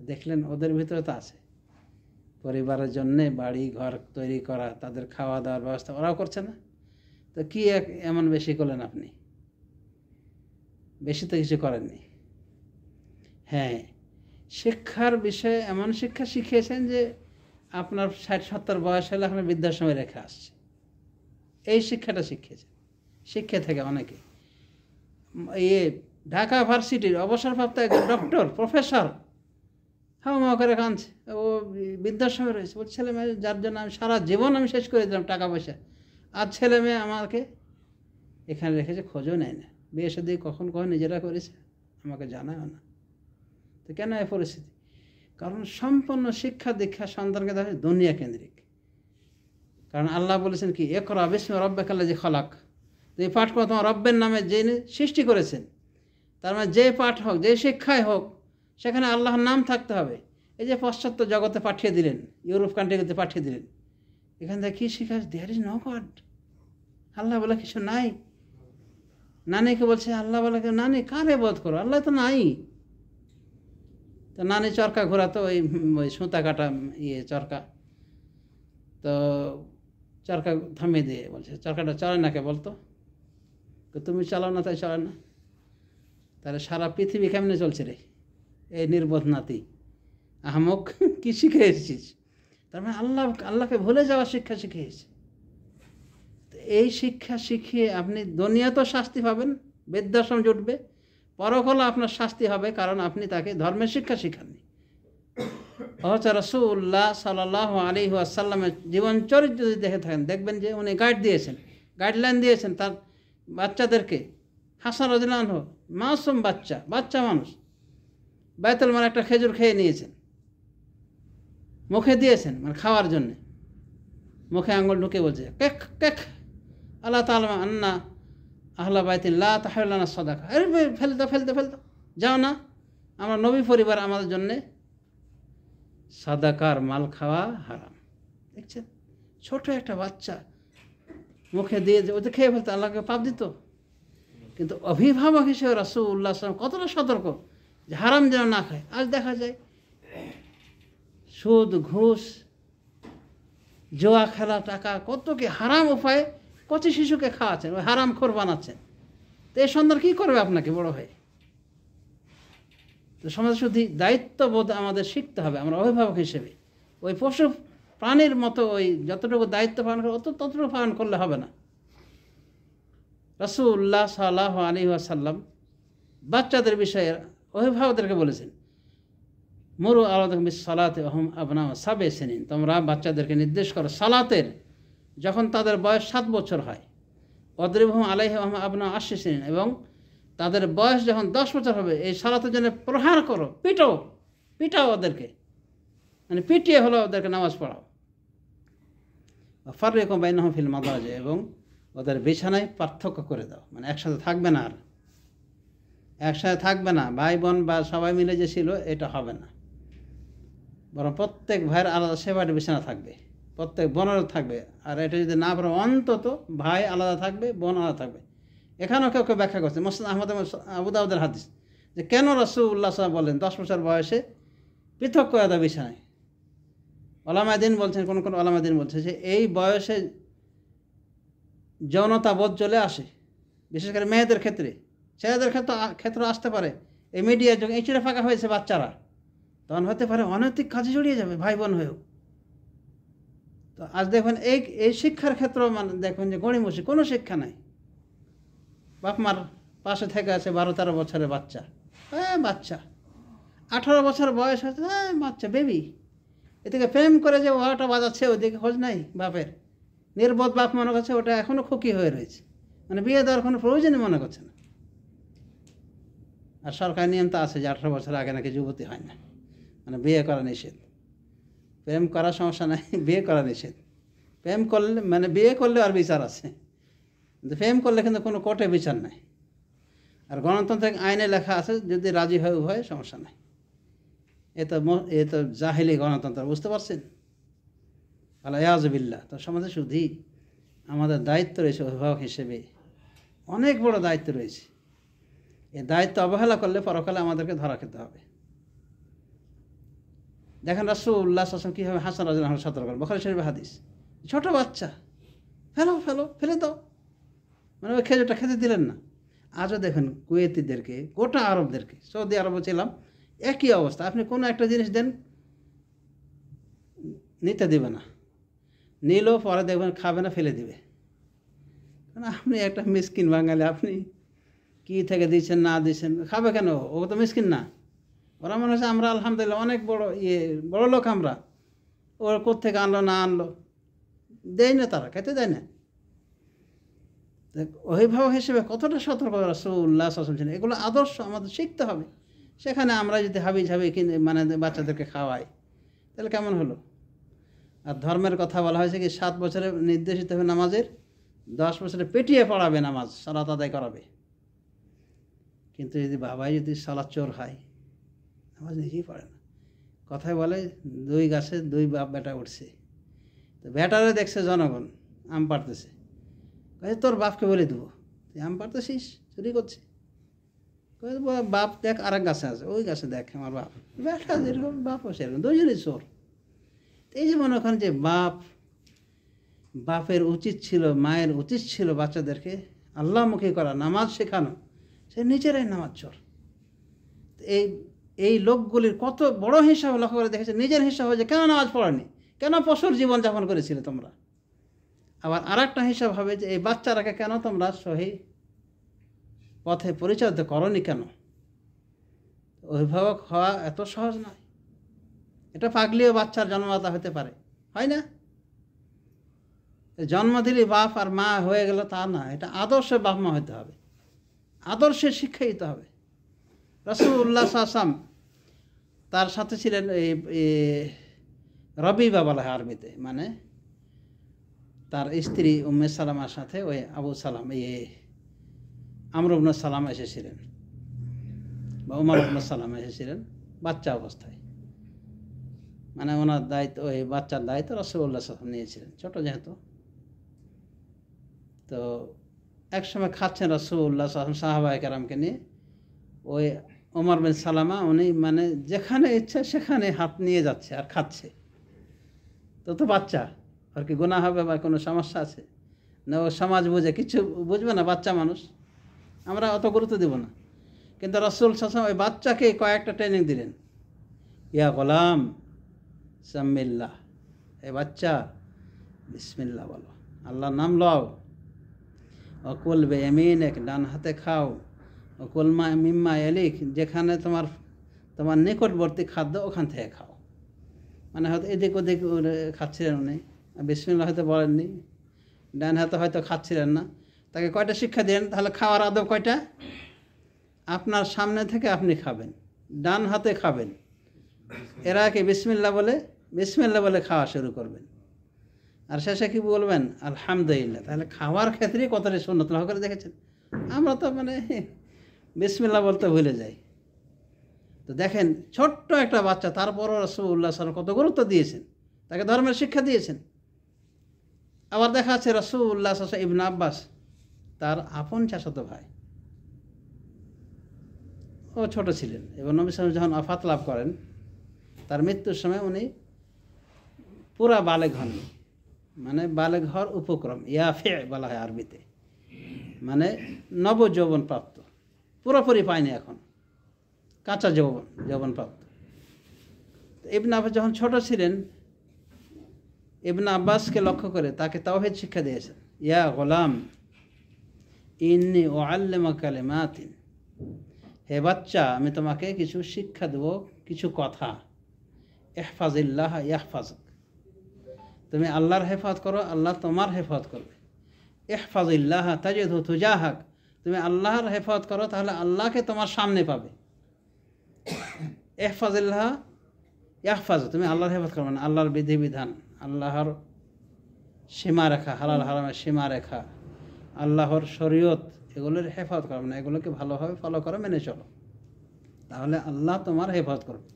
দেখলেন ওদের ভিতরে তো আছে পরিবারের জন্যে বাড়ি ঘর তৈরি করা, তাদের খাওয়া দাওয়ার ব্যবস্থা ওরাও করছে না। তো কি এমন বেশি করলেন আপনি? বেশি তো কিছু করেননি। হ্যাঁ, শিক্ষার বিষয়ে এমন শিক্ষা শিখিয়েছেন যে আপনার 60-70 বয়স হলে আপনার বৃদ্ধাশ্রমে রেখে আসছে। এই শিক্ষাটা শিখিয়েছেন। শিক্ষা থেকে অনেকে ঢাকা ভার্সিটির অবসরপ্রাপ্ত একজন ডক্টর প্রফেসর হাওয়া করে কাঁদছে, ও বৃদ্ধাশ্রমে রয়েছে। বলছে ছেলে মেয়ে যার জন্য আমি সারা জীবন আমি শেষ করে দিলাম টাকা পয়সা, আর ছেলে মেয়ে আমাকে এখানে রেখেছে, খোঁজও নেয় না। বিয়ে শাদী কখন নিজেরা করেছে আমাকে জানায় না। তো কেন এই পরিস্থিতি? কারণ সম্পূর্ণ শিক্ষা দীক্ষা সন্তানকে দেওয়া হয় দুনিয়া কেন্দ্রিক। কারণ আল্লাহ বলেছেন কি, ইকরা বিসমি রাব্বিকাল্লাযী খালাক। তো এই পাঠ করো তোমার রব্বের নামে, যিনি সৃষ্টি করেছেন। তার মানে যে পাঠ হোক, যে শিক্ষাই হোক, সেখানে আল্লাহর নাম থাকতে হবে। এই যে পাশ্চাত্য জগতে পাঠিয়ে দিলেন, ইউরোপ কান্ট্রিতে পাঠিয়ে দিলেন, এখান থেকে কী শিখা? There is no God. Allah বলে কিছু নাই। নানিকে বলছে আল্লাহ বলে কেউ নানি কারে বোধ করো, আল্লাহ তো নাই। তো নানি চরকা ঘোরাতো, ওই সুতা কাটা চরকা। তো চরকা থামিয়ে দিয়ে বলছে চরকাটা চলে না, কে বলতো? তুমি চালাও না, তাই চলে না। তাহলে সারা পৃথিবী কেমনে চলছে রে এই নির্বোধ নাতি, আহমক? কি শিখে এসেছিস? তার মানে আল্লাহকে ভুলে যাওয়ার শিক্ষা শিখিয়েছে। তো এই শিক্ষা শিখিয়ে আপনি দুনিয়াতেও শাস্তি পাবেন, বৃদ্ধাশ্রম জুটবে, পরকালে আপনার শাস্তি হবে, কারণ আপনি তাকে ধর্মের শিক্ষা শিখাননি। অথচ রাসূলুল্লাহ সাল্লাল্লাহু আলাইহি ওয়াসাল্লামের জীবন চরিত্র যদি দেখে থাকেন, দেখবেন যে উনি গাইডলাইন দিয়েছেন তার বাচ্চাদেরকে। হাসান রাদিয়াল্লাহু আনহু মাসুম বাচ্চা মানুষ, বাইতুল মালে একটা খেজুর খেয়ে নিয়েছেন, মুখে দিয়েছেন মানে খাওয়ার জন্যে, মুখে আঙুল ঢুকে বলছে কেক কেক আল্লাহ তাআলা আন্না আহলা বাইতিন লা তাহল্লানা সাদাকা। আরে ফেলতে যাও না, আমরা নবী পরিবার, আমাদের জন্যে সাদাকার মাল খাওয়া হারাম। দেখছেন, ছোট একটা বাচ্চা মুখে দিয়ে যে ওটা খেয়ে ফেলতো, আল্লাহকে পাপ দিত। কিন্তু অভিভাবক হিসেবে রাসূলুল্লাহ সাল্লাল্লাহু আলাইহি ওয়াসাল্লাম কতটা সতর্ক যে হারাম যেন না খায়। আজ দেখা যায় সুদ, ঘুষ, জুয়া খেলা, টাকা, কত কি হারাম উপায়ে কচি শিশুকে খাওয়াচ্ছেন, ওই হারাম খোর বানাচ্ছেন। তো এই সন্তান কী করবে আপনাকে বড় হয়ে? তো সমাজে শুধু দায়িত্ববোধ আমাদের শিখতে হবে আমরা অভিভাবক হিসেবে। ওই পশু প্রাণীর মতো ওই যতটুকু দায়িত্ব পালন করে ততটুকু পালন করলে হবে না। রাসূলুল্লাহ সাল্লাল্লাহু আলাইহি ওয়াসাল্লাম বাচ্চাদের বিষয়ে অভিভাবকদেরকে বলেছেন, মুরু আওলাদাকুম বিস-সালাতি ওয়া হুম আবনাউ সাব'i সিনিন, তোমরা বাচ্চাদেরকে নির্দেশ করো সালাতের যখন তাদের বয়স 7 বছর হয়। ওয়াদরিবহুম আলাইহা ওয়া হুম আবনাউ 10 সিনিন, এবং তাদের বয়স যখন 10 বছর হবে এই সালাতের জন্য প্রহার করো, পিটাও ওদেরকে, মানে পিটিয়ে হলো ওদেরকে নামাজ পড়াও। ফাররিকু বাইনাহুম ফিল মাদাজি, এবং ওদের বিছানায় পার্থক্য করে দাও, মানে একসাথে থাকবে না, আর একসাথে থাকবে না, ভাই বোন বা সবাই মিলে যে ছিল এটা হবে না, বরং প্রত্যেক ভাইয়ের আলাদা সেপারেট বিছানা থাকবে, প্রত্যেক বোনেরও থাকবে। আর এটা যদি না পারো অন্তত ভাই আলাদা থাকবে, বোন আলাদা থাকবে। এখানেও কেউ কেউ ব্যাখ্যা করছে, মুসনাদ আহমদ আবু দাউদের হাদিস, যে কেন রাসূলুল্লাহ সাল্লাল্লাহু আলাইহি ওয়াসাল্লাম বলেন 10 বছর বয়সে পৃথক করে দাও বিছানায়। ওলামায়ে দ্বীন বলছেন, কোন ওলামায়ে দ্বীন বলছে যে এই বয়সে যৌনতা বোধ চলে আসে, বিশেষ করে মেয়েদের ক্ষেত্রে, ছেলেদের ক্ষেত্রে আসতে পারে। এই মিডিয়ার যখন ইঁচড়ে ফাঁকা হয়েছে বাচ্চারা, তখন হতে পারে অনৈতিক কাজে জড়িয়ে যাবে ভাই বোন হয়েও। তো আজ দেখবেন এই শিক্ষার ক্ষেত্র, মানে দেখবেন যে গড়িমসি কোনো শিক্ষা নাই। বাপ মার পাশে থেকে আছে 12-13 বছরের বাচ্চা, বাচ্চা 18 বছর বয়স হয়েছে, বাচ্চা বেবি, এদিকে প্রেম করে যে ওটা বাজাচ্ছে, ওদিকে খোঁজ নাই বাপের। নির্বোধ বাপ মনে করছে ওটা এখনও খুকি হয়ে রয়েছে, মানে বিয়ে দেওয়ার কোনো প্রয়োজনই মনে করছে না। আর সরকারি নিয়ম তো আছে যে 18 বছর আগে নাকি যুবতী হয় না, মানে বিয়ে করা নিষেধ। প্রেম করার সমস্যা নাই, বিয়ে করা নিষেধ। প্রেম করলে, মানে বিয়ে করলে আর বিচার আছে, কিন্তু প্রেম করলে কিন্তু কোনো কোর্টে বিচার নাই। আর গণতান্ত্রিক আইনে লেখা আছে যদি রাজি হয় উভয়, সমস্যা নাই। এ তো জাহিলি গণতন্ত্র, বুঝতে পারছেন? আল-ইয়াযু-বিল্লাহ। তো সমাজে শুধুই আমাদের দায়িত্ব রয়েছে অভিভাবক হিসেবে, অনেক বড় দায়িত্ব রয়েছে। এই দায়িত্ব অবহেলা করলে পরকালে আমাদেরকে ধরা খেতে হবে। দেখেন রাসূলুল্লাহ সাল্লাল্লাহু আলাইহি ওয়াসাল্লাম কীভাবে হাসান রাদিয়াল্লাহু আনহু সতর্ক করেন। বুখারী শরীফের হাদিস, ছোট বাচ্চা ফেলে দাও, মানে ওই খেজুরটা খেতে দিলেন না। আজও দেখেন কুয়েতিদেরকে, গোটা আরবদেরকে, সৌদি আরবে ছিলাম, একই অবস্থা। আপনি কোনো একটা জিনিস দেন, নিতে দেবে না, নিলেও পরে দেখবেন খাবে না, ফেলে দিবে। কারণ আপনি একটা মিসকিন বাঙালি, আপনি কী থেকে দিয়েছেন না দিয়েছেন, খাবে কেন? ও তো মিসকিন না। ওরা মনে হচ্ছে আমরা আলহামদুলিল্লাহ অনেক বড় লোক, আমরা ওরা কোত্থেকে আনলো না আনলো, দেয় না, তারা খেতে দেয় না। অভিভাবক হিসেবে কতটা সতর্ক রাসূলুল্লাহ সাল্লাল্লাহু আলাইহি ওয়াসাল্লাম, এগুলো আদর্শ আমাদের শিখতে হবে। সেখানে আমরা যদি হাবি কিনে মানে বাচ্চাদেরকে খাওয়াই, তাহলে কেমন হলো? আর ধর্মের কথা বলা হয়েছে কি 7 বছরে নির্দেশিত হবে নামাজের, 10 বছরে পেটিয়ে পড়াবে নামাজ, সালাত আদায় করাবে। কিন্তু যদি বাবাই যদি সালাত চোর হয়, নামাজ নিজেই পড়ে না। কথায় বলে 2 গাছে 2 বাপ বেটা উঠছে, তো বেটারে দেখছে জনগণ আম পাড়তেছে, তোর বাপকে বলে দেবো তুই আম পাড়তেছিস, চুরি করছিস। বাপ দেখ আরেক গাছে আছে, ওই গাছে দেখ আমার বাপ, বেটা যেরকম বাপও সেরকম, দুজনই চোর। এই যে মনে করেন যে বাপের উচিত ছিল, মায়ের উচিত ছিল বাচ্চাদেরকে আল্লাহমুখী করা, নামাজ শেখানো, সে নিজেরাই নামাজ চোর। এই লোকগুলির কত বড় হিসাব লক্ষ্য করে দেখেছে, নিজের হিসাব হয়েছে কেন নামাজ পড়েনি, কেন পশুর জীবনযাপন করেছিলে তোমরা। আবার আর একটা হিসাব হবে যে এই বাচ্চারাকে কেন তোমরা সহি পথে পরিচালিত করনি, কেন? অভিভাবক হওয়া এত সহজ নয়। এটা পাগলিও বাচ্চার জন্মদাতা হতে পারে, হয় না? জন্ম দিলে বাপ আর মা হয়ে গেল তা না, এটা আদর্শের বাপ মা হতে হবে, আদর্শের শিক্ষা দিতে হবে। রাসূলুল্লাহ সাল্লাল্লাহু আলাইহি ওয়াসাল্লাম তার সাথে ছিলেন রবিবা বলা হয় আরবিতে, মানে তার স্ত্রী উম্মে সালামার সাথে ওই আবু সালাম আমর ইবনে সালাম এসেছিলেন, বা উমর ইবনে সালাম এসেছিলেন বাচ্চা অবস্থায়। মানে ওনার দায়িত্ব, ওই বাচ্চার দায়িত্ব রাসূলুল্লাহ সাল্লাল্লাহু আলাইহি ওয়াসাল্লাম নিয়েছিলেন, ছোট যেহেতু। তো একসময় খাচ্ছেন রাসূলুল্লাহ সাহাবায়ে কেরামকে নিয়ে, ওই ওমর বিন সালামা উনি মানে যেখানে ইচ্ছা সেখানে হাত নিয়ে যাচ্ছে আর খাচ্ছে। তো বাচ্চা, আর কি গুনাহ হবে বা কোনো সমস্যা আছে? না, ও সমাজ বুঝে কিছু বুঝবে না, বাচ্চা মানুষ, আমরা অত গুরুত্ব দেব না। কিন্তু রাসূল সাল্লাল্লাহু আলাইহি ওয়াসাল্লাম ওই বাচ্চাকে কয়েকটা ট্রেনিং দিলেন, ইয়া গোলাম সাম্মিল্লাহ, এ বাচ্চা বিসমিল্লাহ বলো, আল্লাহর নাম লও, অকুল বে ইয়ামিনিক, ডান হাতে খাও, অকুল মা মিম্মা ইয়ালিক, যেখানে তোমার নিকটবর্তী খাদ্য ওখান থেকে খাও। মানে হয়তো এদিক ওদিক খাচ্ছিলেন উনি, বিসমিল্লাহ হয়তো বলেননি, ডান হাতে হয়তো খাচ্ছিলেন না। তাকে কয়টা শিক্ষা দিলেন? তাহলে খাওয়ার আদব কয়টা? আপনার সামনে থেকে আপনি খাবেন, ডান হাতে খাবেন, এর আগে বিসমিল্লাহ বলে খাওয়া শুরু করবেন, আর শেষে কি বলবেন? আলহামদুলিল্লাহ। তাহলে খাওয়ার ক্ষেত্রেই কতটা সুন্নত লক্ষ্য করে দেখেছেন? আমরা তো মানে বিসমিল্লাহ বলতে ভুলে যাই। তো দেখেন, ছোট্ট একটা বাচ্চা, তারপরও রাসূলুল্লাহ সাল্লাল্লাহু আলাইহি ওয়াসাল্লাম কত গুরুত্ব দিয়েছেন, তাকে ধর্মের শিক্ষা দিয়েছেন। আবার দেখা যাচ্ছে রাসূলুল্লাহ সাল্লাল্লাহু আলাইহি ওয়াসাল্লাম ইবনে আব্বাস, তার আপন চাচাতো ভাই, ও ছোট ছিলেন এবং নবী সাল্লাল্লাহু আলাইহি ওয়াসাল্লাম যখন আফাত লাভ করেন, তার মৃত্যুর সময় উনি পুরা বালেগ হননি, মানে বালেগ হওয়ার উপক্রম, ইয়াফি বলা হয় আরবিতে, মানে নবযৌবন প্রাপ্ত, পুরোপুরি পায়নি এখন, কাঁচা যৌবন প্রাপ্ত। ইবনে আব্বাস যখন ছোট ছিলেন, ইবনে আব্বাসকে লক্ষ্য করে তাকে তাওহীদ শিক্ষা দিয়েছেন, ইয়া গোলাম ইন্নী উআল্লিমুকা কালিমাতিন, হে বাচ্চা আমি তোমাকে কিছু শিক্ষা দেব, কিছু কথা। ইহফাজিল্লাহ ইয়াহফাজুক, তুমি আল্লাহর হেফাজত করো, আল্লাহ তোমার হেফাজত করবে। ইহফাজিল্লাহ তাজিদহু তুজাহাক, তুমি আল্লাহর হেফাজত করো তাহলে আল্লাহকে তোমার সামনে পাবে। ইহফাজিল্লাহ ইয়াহফাজুক, তুমি আল্লাহর হেফাজত করো মানে আল্লাহর বিধিবিধান, আল্লাহর সীমারেখা, হালাল হারামের সীমারেখা, আল্লাহর শরীয়ত, এগুলোর হেফাজত করো না, এগুলোকে ভালোভাবে ফলো করো, মেনে চলো, তাহলে আল্লাহ তোমার হেফাজত করবে।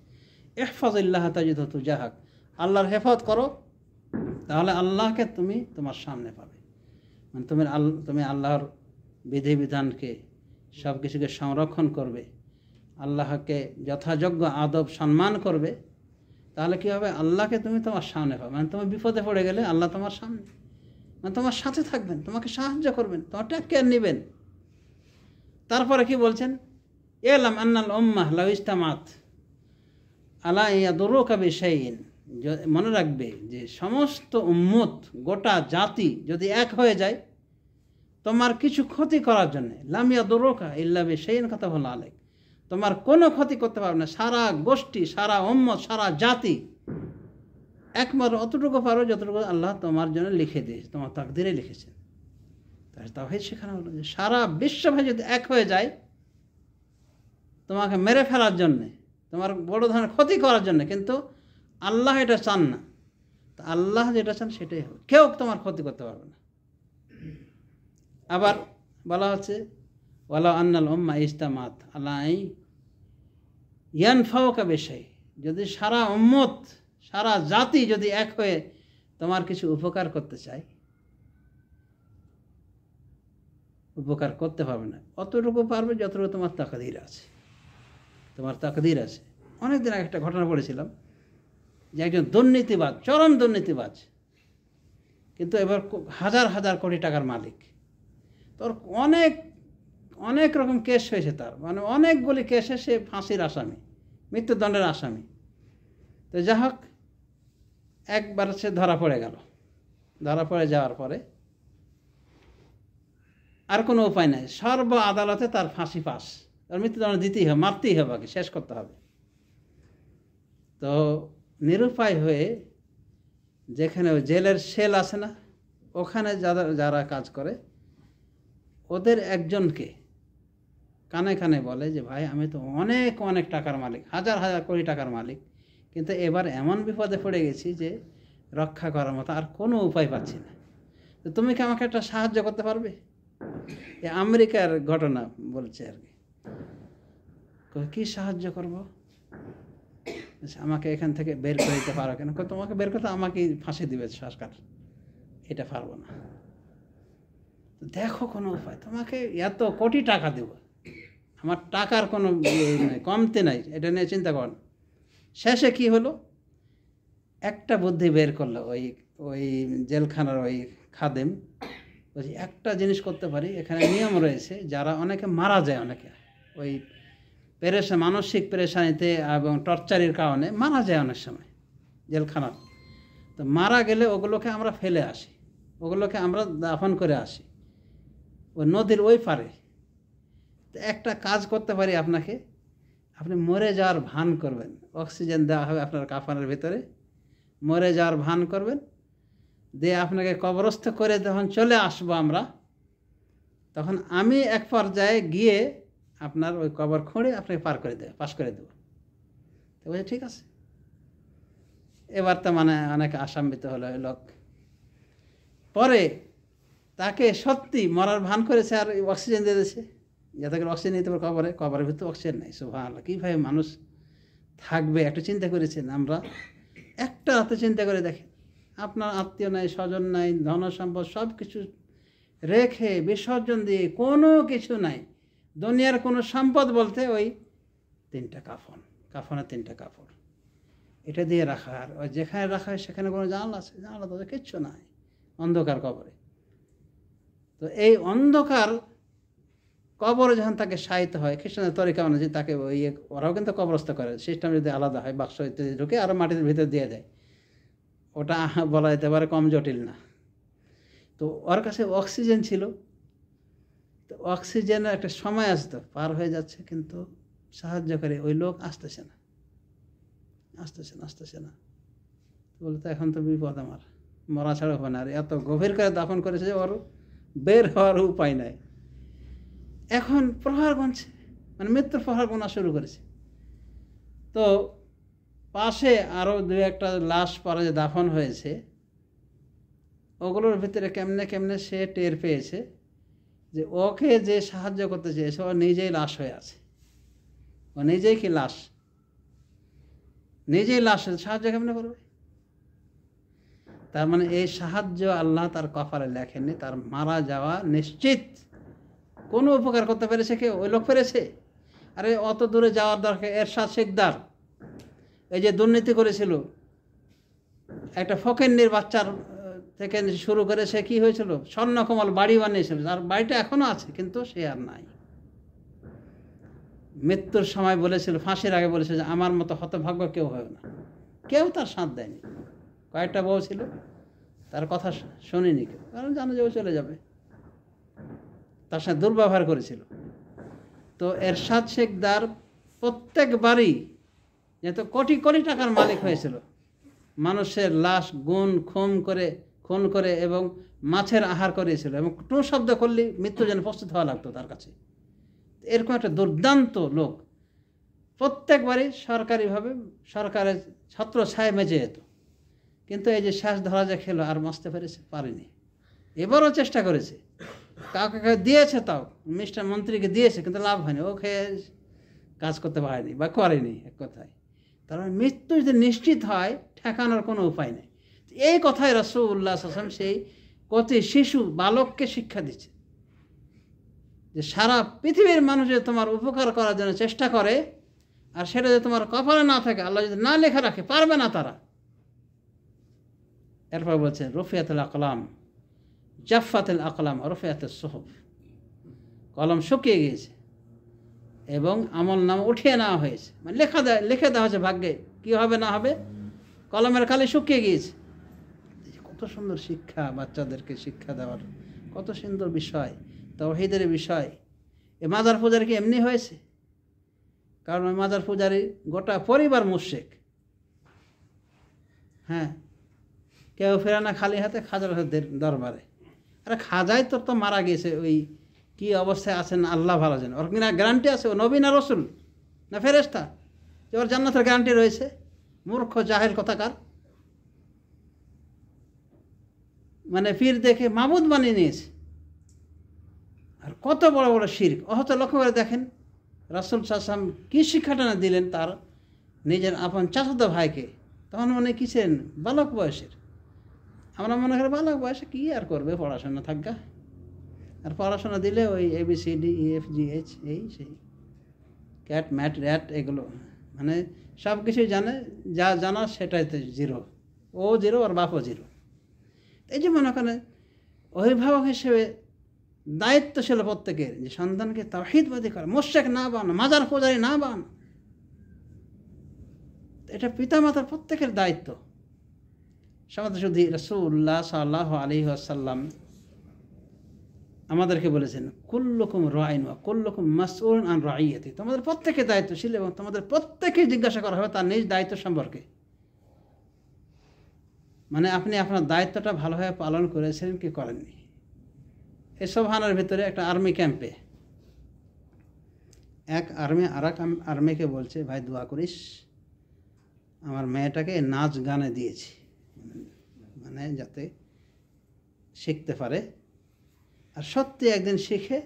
ইহফাজিল্লাহ তাজিদহু তুজাহাক, আল্লাহর হেফাজত করো তাহলে আল্লাহকে তুমি তোমার সামনে পাবে। মানে তুমি আল্লাহর বিধিবিধানকে, সব কিছুকে সংরক্ষণ করবে, আল্লাহকে যথাযোগ্য আদব সম্মান করবে, তাহলে কী হবে? আল্লাহকে তুমি তোমার সামনে পাবে। মানে তুমি বিপদে পড়ে গেলে আল্লাহ তোমার সামনে, মানে তোমার সাথে থাকবেন, তোমাকে সাহায্য করবেন, তোমার টেক কেয়ার নেবেন। তারপরে কি বলছেন? ইলাম আন্নাল উম্মাহ লাউ ইজতামাত আলা ইয়াদুরুকা বিশাইইন, মনে রাখবে যে সমস্ত উম্মত, গোটা জাতি যদি এক হয়ে যায় তোমার কিছু ক্ষতি করার জন্যে, লাম ইয়াদুরুকা ইল্লা বিশাইইন কাতাবাহু আলাইক, তোমার কোনো ক্ষতি করতে পারবে না। সারা গোষ্ঠী, সারা উম্মত, সারা জাতি একমাত্র অতটুকু পারো যতটুকু আল্লাহ তোমার জন্য লিখে দিয়েছে, তোমার তাকদিরে লিখেছেন। তাওহীদ শেখানো হলো যে সারা বিশ্বভাই যদি এক হয়ে যায় তোমাকে মেরে ফেলার জন্যে, তোমার বড় ধরনের ক্ষতি করার জন্য, কিন্তু আল্লাহ এটা চান না। তা আল্লাহ যেটা চান সেটাই হবে, কেউ তোমার ক্ষতি করতে পারবে না। আবার বলা হচ্ছে ওয়ালাউ আন্নাল উম্মাহ ইজতামাত আলা ইয়ানফাউকা বিশাই, যদি সারা উম্মত, সারা জাতি যদি এক হয়ে তোমার কিছু উপকার করতে চায়, উপকার করতে পারবে না। অতটুকু পারবে যতটুকু তোমার তাকদীর আছে, তোমার তাকদীর আছে। অনেকদিন আগে একটা ঘটনা পড়েছিলাম যে একজন দুর্নীতিবাজ, চরম দুর্নীতিবাজ, কিন্তু এবার হাজার হাজার কোটি টাকার মালিক, তোর অনেক অনেক রকম কেস হয়েছে, তার মানে অনেকগুলি কেসে সে ফাঁসির আসামি, মৃত্যুদণ্ডের আসামি। তো যা হোক, একবার সে ধরা পড়ে গেল। ধরা পড়ে যাওয়ার পরে আর কোনো উপায় নাই, সর্ব আদালতে তার ফাঁসি পাস, তার মৃত্যুদণ্ড দিতেই হবে, মারতেই হবে, আগে শেষ করতে হবে। তো নিরুপায় হয়ে যেখানে জেলের সেল আছে না, ওখানে যারা কাজ করে ওদের একজনকে কানে কানে বলে যে ভাই আমি তো অনেক অনেক টাকার মালিক, হাজার হাজার কোটি টাকার মালিক, কিন্তু এবার এমন বিপদে পড়ে গেছি যে রক্ষা করার মতো আর কোনো উপায় পাচ্ছি না, তো তুমি কি আমাকে একটা সাহায্য করতে পারবে? এ আমেরিকার ঘটনা বলছে আর কি সাহায্য করব? আমাকে এখান থেকে বের করে দিতে পারো কেন? তোমাকে বের করতে আমাকে ফাঁসি দিবে সরকার, এটা পারবো না। তো দেখো কোনো উপায়, তোমাকে এত কোটি টাকা দেব, আমার টাকার কোনো কমতে নাই, এটা নিয়ে চিন্তা কর। শেষে কি হলো, একটা বুদ্ধি বের করলো ওই ওই জেলখানার ওই খাদেম, বলছি একটা জিনিস করতে পারি, এখানে নিয়ম রয়েছে, যারা অনেকে মারা যায়, অনেকে ওই মানসিক পেরেশানিতে এবং টর্চারের কারণে মারা যায় অনেক সময় জেলখানার, তো মারা গেলে ওগুলোকে আমরা ফেলে আসি, ওগুলোকে আমরা দাফন করে আসি ওই নদীর ওই পারে। তো একটা কাজ করতে পারি আপনাকে, আপনি মরে যাওয়ার ভান করবেন, অক্সিজেন দেওয়া হবে আপনার কাফনের ভিতরে, মরে যাওয়ার ভান করবেন, দিয়ে আপনাকে কবরস্থ করে যখন চলে আসবো আমরা, তখন আমি এক পর্যায়ে গিয়ে আপনার ওই কবর খুঁড়ে আপনাকে পাস করে দেবো। তো বলছে ঠিক আছে। এবার তো মানে অনেক আশান্বিত হলো ওই লোক। পরে তাকে সত্যি মরার ভান করেছে আর অক্সিজেন দিয়ে দিয়েছে, যাতে করে অক্সিজেন নিতে পারে। কবরের ভিতরে অক্সিজেন নেই। সুবহানাল্লাহ, কীভাবে মানুষ থাকবে একটু চিন্তা করেছেন? আমরা একটা রাতে চিন্তা করে দেখেন, আপনার আত্মীয় নাই, স্বজন নাই, ধন সম্পদ সব কিছু রেখে বিসর্জন দিয়ে, কোনো কিছু নাই, দুনিয়ার কোনো সম্পদ বলতে ওই 3টা কাফনের 3টা কাপড়, এটা দিয়ে রাখা। আর ওই যেখানে রাখা হয় সেখানে কোনো জানালা আছে? জানালা তো কিচ্ছু নাই, অন্ধকার কবরে। তো এই অন্ধকার কবরে যখন তাকে শায়িত হয়, খ্রিস্টানদের তরিকা মানে যে তাকে ওই ওরাও কিন্তু কবরস্থ করে, সিস্টেম যদি আলাদা হয়, বাক্স ইত্যাদি ঢুকে আরও মাটির ভিতরে দিয়ে দেয়, ওটা বলা যেতে পারে কম জটিল না। তো ওর কাছে অক্সিজেন ছিল, তো অক্সিজেনের একটা সময় আসতো, পার হয়ে যাচ্ছে, কিন্তু সাহায্যকারী ওই লোক আসতেছে না। বলতো এখন তো বিপদ, আমার মরা ছাড়া হবে না। আর এত গভীর করে দাফন করেছে যে ওর বের হওয়ার উপায় নাই। এখন প্রহার গুনছে, মানে মৃত্যুর প্রহার গোনা শুরু করেছে। তো পাশে আরও 2-1টা লাশ পরে যে দাফন হয়েছে, ওগুলোর ভিতরে কেমনে সে টের পেয়েছে যে ওকে যে সাহায্য করতে চেয়েছে ও নিজেই লাশ হয়ে আছে। ও নিজেই কি লাশ, নিজেই লাশ, সাহায্য কেমনে করবে? তার মানে এই সাহায্য আল্লাহ তার কপালে লেখেননি, তার মারা যাওয়া নিশ্চিত। কোনো উপকার করতে পেরেছে কেউ? ওই লোক পেরেছে? আরে অত দূরে যাওয়ার দরকার। এরশাদ শিকদার এই যে দুর্নীতি করেছিল, একটা ফকিন্নির বাচ্চার থেকে শুরু করে সে কী হয়েছিল, স্বর্ণকমল বাড়ি বানিয়েছিল, আর বাড়িটা এখনও আছে, কিন্তু সে আর নাই। মৃত্যুর সময় বলেছিল, ফাঁসির আগে বলেছিল যে আমার মতো হতভাগ্য কেউ হবে না। কেউ তার সাথ দেয়নি। কয়েকটা বউ ছিল, তার কথা শুনিনি কেউ, কারণ জানো যে ও চলে যাবে। তার সাথে দুর্ব্যবহার করেছিল। তো এরশাদ শিকদার প্রত্যেকবারই যেহেতু কোটি কোটি টাকার মালিক হয়েছিল, মানুষের লাশ খুন করে এবং মাছের আহার করিয়েছিল, এবং টু শব্দ করলে মৃত্যুর জন্য প্রস্তুত হওয়া লাগতো তার কাছে। এরকম একটা দুর্দান্ত লোক প্রত্যেকবারই সরকারিভাবে সরকারের ছত্র ছায় মেজে যেত। কিন্তু এই যে শেষ ধরা যে খেলো, আর বাঁচতে পারেনি। এবারও চেষ্টা করেছে, কাউকে দিয়েছে, তাও মিস্টার মন্ত্রীকে দিয়েছে, কিন্তু লাভ হয়নি। ও খেয়ে কাজ করতে পারেনি বা করেনি, এক কথায়। তার মানে মৃত্যু যদি নিশ্চিত হয়, ঠেকানোর কোনো উপায় নেই। এই কথাই রাসূলুল্লাহ সাল্লাল্লাহু আলাইহি ওয়াসাল্লাম সেই কতি শিশু বালককে শিক্ষা দিচ্ছে, যে সারা পৃথিবীর মানুষ যে তোমার উপকার করার জন্য চেষ্টা করে, আর সেটা যদি তোমার কপালে না থাকে, আল্লাহ যদি না লেখা রাখে, পারবে না তারা। এরপর বলছেন রফিয়াতুল আকলাম, জাফাতুল আকলাম, রফিয়াতুস সুহুফ, কলম শুকিয়ে গিয়েছে এবং আমল নাম উঠিয়ে নেওয়া হয়েছে, মানে লিখে দেওয়া হয়েছে ভাগ্যে কী হবে না হবে, কলমের কালি শুকিয়ে গিয়েছে। কত সুন্দর শিক্ষা, বাচ্চাদেরকে শিক্ষা দেওয়ার কত সুন্দর বিষয়, তাওহীদের বিষয়। এ মাজার পূজারি কি এমনি হয়েছে? কারণ ওই মাজার পূজারি গোটা পরিবার মুশরিক। হ্যাঁ, কেউ ফেরে না খালি হাতে খাজার দরবারে। আরে খাজাই তো মারা গেছে, ওই কি অবস্থায় আছেন আল্লাহ ভালো জানে। ওর কিনা গ্যারান্টি আছে ও নবী না রসুল না ফেরেশতা যে ওর জান্নাতের গ্যারান্টি রয়েছে? মূর্খ জাহেল কথাকার। মানে পীর দেখে মাবুদ বানিয়ে নিয়েছে। আর কত বড় বড় শিরক। অহত লক্ষ্য করে দেখেন রাসূল সাল্লাল্লাহু আলাইহি ওয়াসাল্লাম কী শিক্ষাটা না দিলেন তার নিজের আপন চাচাতো ভাইকে। তখন মনে কি ছিলেন বালক বয়সের। আমরা মনে করি বালক বয়সে কী আর করবে, পড়াশোনা থাকা। আর পড়াশোনা দিলে ওই ABCD, EFGH এই সেই ক্যাট ম্যাট র্যাট এগুলো, মানে সব কিছুই জানে, যা জানা সেটাইতে 0, ও 0 আর বাপও 0। এই যে মনে করেন অভিভাবক হিসেবে দায়িত্ব ছিল প্রত্যেকের যে সন্তানকে তাওহীদবাদী করা, মুশরিক না বানানো, মাজার পূজারী না বানানো। এটা পিতামাতার প্রত্যেকের দায়িত্ব। সমাজ শুধু রাসূলুল্লাহ সাল্লাল্লাহু আলাইহি ওয়াসাল্লাম আমাদেরকে বলেছেন কুল্লুকুম রাইন ওয়া কুল্লুকুম মাসউলুন আন রাইয়াতি, তোমাদের প্রত্যেকের দায়িত্বশীল এবং তোমাদের প্রত্যেকেই জিজ্ঞাসা করা হবে তার নিজ দায়িত্ব সম্পর্কে। মানে আপনি আপনার দায়িত্বটা ভালোভাবে পালন করেছেন কি করেননি। এই সোবহানের ভিতরে একটা আর্মি ক্যাম্পে এক আর্মি আর এক আর্মিকে বলছে, ভাই দোয়া করিস, আমার মেয়েটাকে নাচ গানে দিয়েছি, মানে যাতে শিখতে পারে, আর সত্যি একদিন শিখে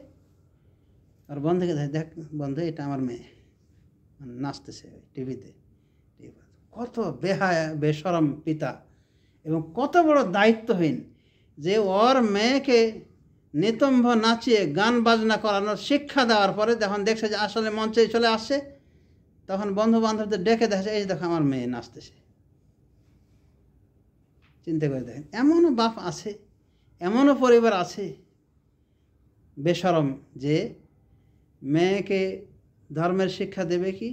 আর বন্ধুকে দেখ বন্ধু এটা আমার মেয়ে, মানে নাচতেছে টিভিতে। কত বেহায়া বেশরম পিতা এবং কত বড় দায়িত্বহীন যে ওর মেয়েকে নিতম্ব নাচিয়ে গান বাজনা করানোর শিক্ষা দেওয়ার পরে যখন দেখছে যে আসলে মঞ্চে চলে আসছে, তখন বন্ধু বান্ধবদের ডেকে দেখছে এই দেখো আমার মেয়ে নাচতেছে। চিন্তা করে দেখেন, এমনও বাপ আছে, এমনও পরিবার আছে বেশরম যে মেয়েকে ধর্মের শিক্ষা দেবে কি,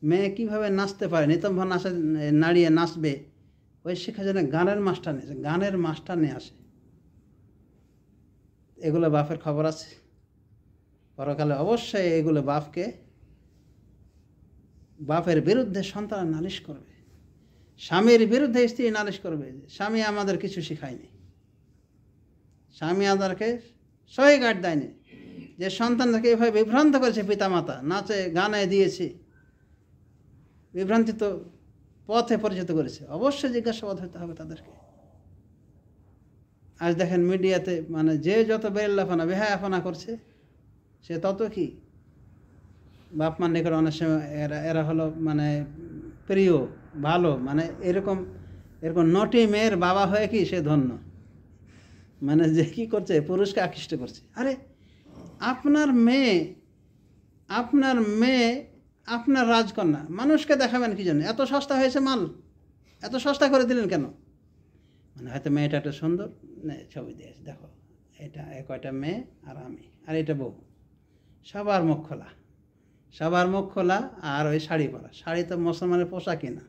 মেয়ে কীভাবে নাচতে পারে, নিতম্ব নাচে নাড়িয়ে নাচবে, ওই শিক্ষা যেন গানের মাস্টার নিয়ে আসে। এগুলো বাপের খবর আছে। পরকালে অবশ্যই এগুলো বাপের বিরুদ্ধে সন্তান নালিশ করবে, স্বামীর বিরুদ্ধে স্ত্রী নালিশ করবে, স্বামী আমাদের কিছু শিখায়নি, স্বামী আমাদেরকে সহি গাইড দেয়নি, যে সন্তানদেরকে এভাবে বিভ্রান্ত করেছে পিতামাতা, নাচে গানে দিয়েছে, বিভ্রান্তিত পথে পরিচিত করেছে। অবশ্যই জিজ্ঞাসাবাদ হতে হবে তাদেরকে। আজ দেখেন মিডিয়াতে মানে যে যত বেল্লাফানা বেহায়াফানা করছে সে তত কি বাপ মার নিকট অনেক সময় এরা হলো মানে প্রিয় ভালো, মানে এরকম নটি মেয়ের বাবা হয়ে কি সে ধন্য, মানে যে কী করছে পুরুষকে আকৃষ্ট করছে। আরে আপনার মেয়ে আপনার রাজকন্যা, মানুষকে দেখাবেন কি জন্য? এত সস্তা হয়েছে মাল, এত সস্তা করে দিলেন কেন? মানে হয়তো মেয়েটা একটা সুন্দর ছবি দিয়েছে, দেখো এটা কয়টা মেয়ে আর আমি আর এটা বউ, সবার মুখ খোলা আর ওই শাড়ি পরা। শাড়ি তো মুসলমানের পোশাকই না,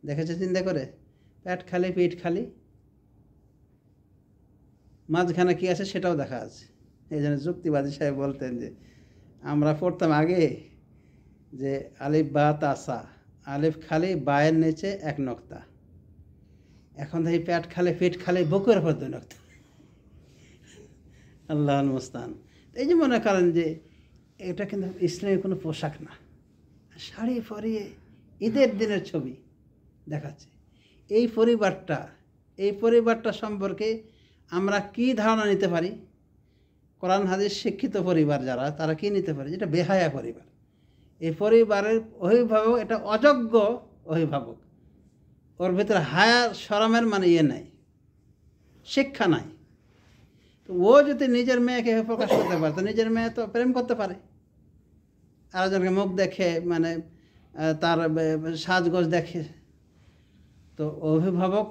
দেখেছে চিন্তা করে, পেট খালি পিঠ খালি, মাঝখানে কী আছে সেটাও দেখা আছে। এই জন্য যুক্তিবাদী সাহেব বলতেন যে আমরা পড়তাম আগে যে আলিফ বা তাসা, আলিফ খালি বায়ের নিচে এক নক্তা, এখন দেখি পেট খালি পিঠ খালি বুকের উপর 2 নক্তা। আল্লাহুল মুস্তান। এই যে মনে করেন যে এটা কিন্তু ইসলামী কোনো পোশাক না, শাড়ি পরিয়ে ঈদের দিনের ছবি দেখাচ্ছে। এই পরিবারটা সম্পর্কে আমরা কি ধারণা নিতে পারি? কোরআন হাদিস শিক্ষিত পরিবার যারা, তারা কি নিতে পারে? যেটা বেহায়া পরিবার। এই পরিবারের অভিভাবক এটা অযোগ্য অভিভাবক, ওর ভিতরে হায়া শরমের মানে নাই, শিক্ষা নাই। তো ও যদি নিজের মেয়েকে প্রকাশ করতে পারে, তো নিজের মেয়ে তো প্রেম করতে পারে, আরেকজনকে মুখ দেখে মানে তার সাজগোজ দেখে। তো অভিভাবক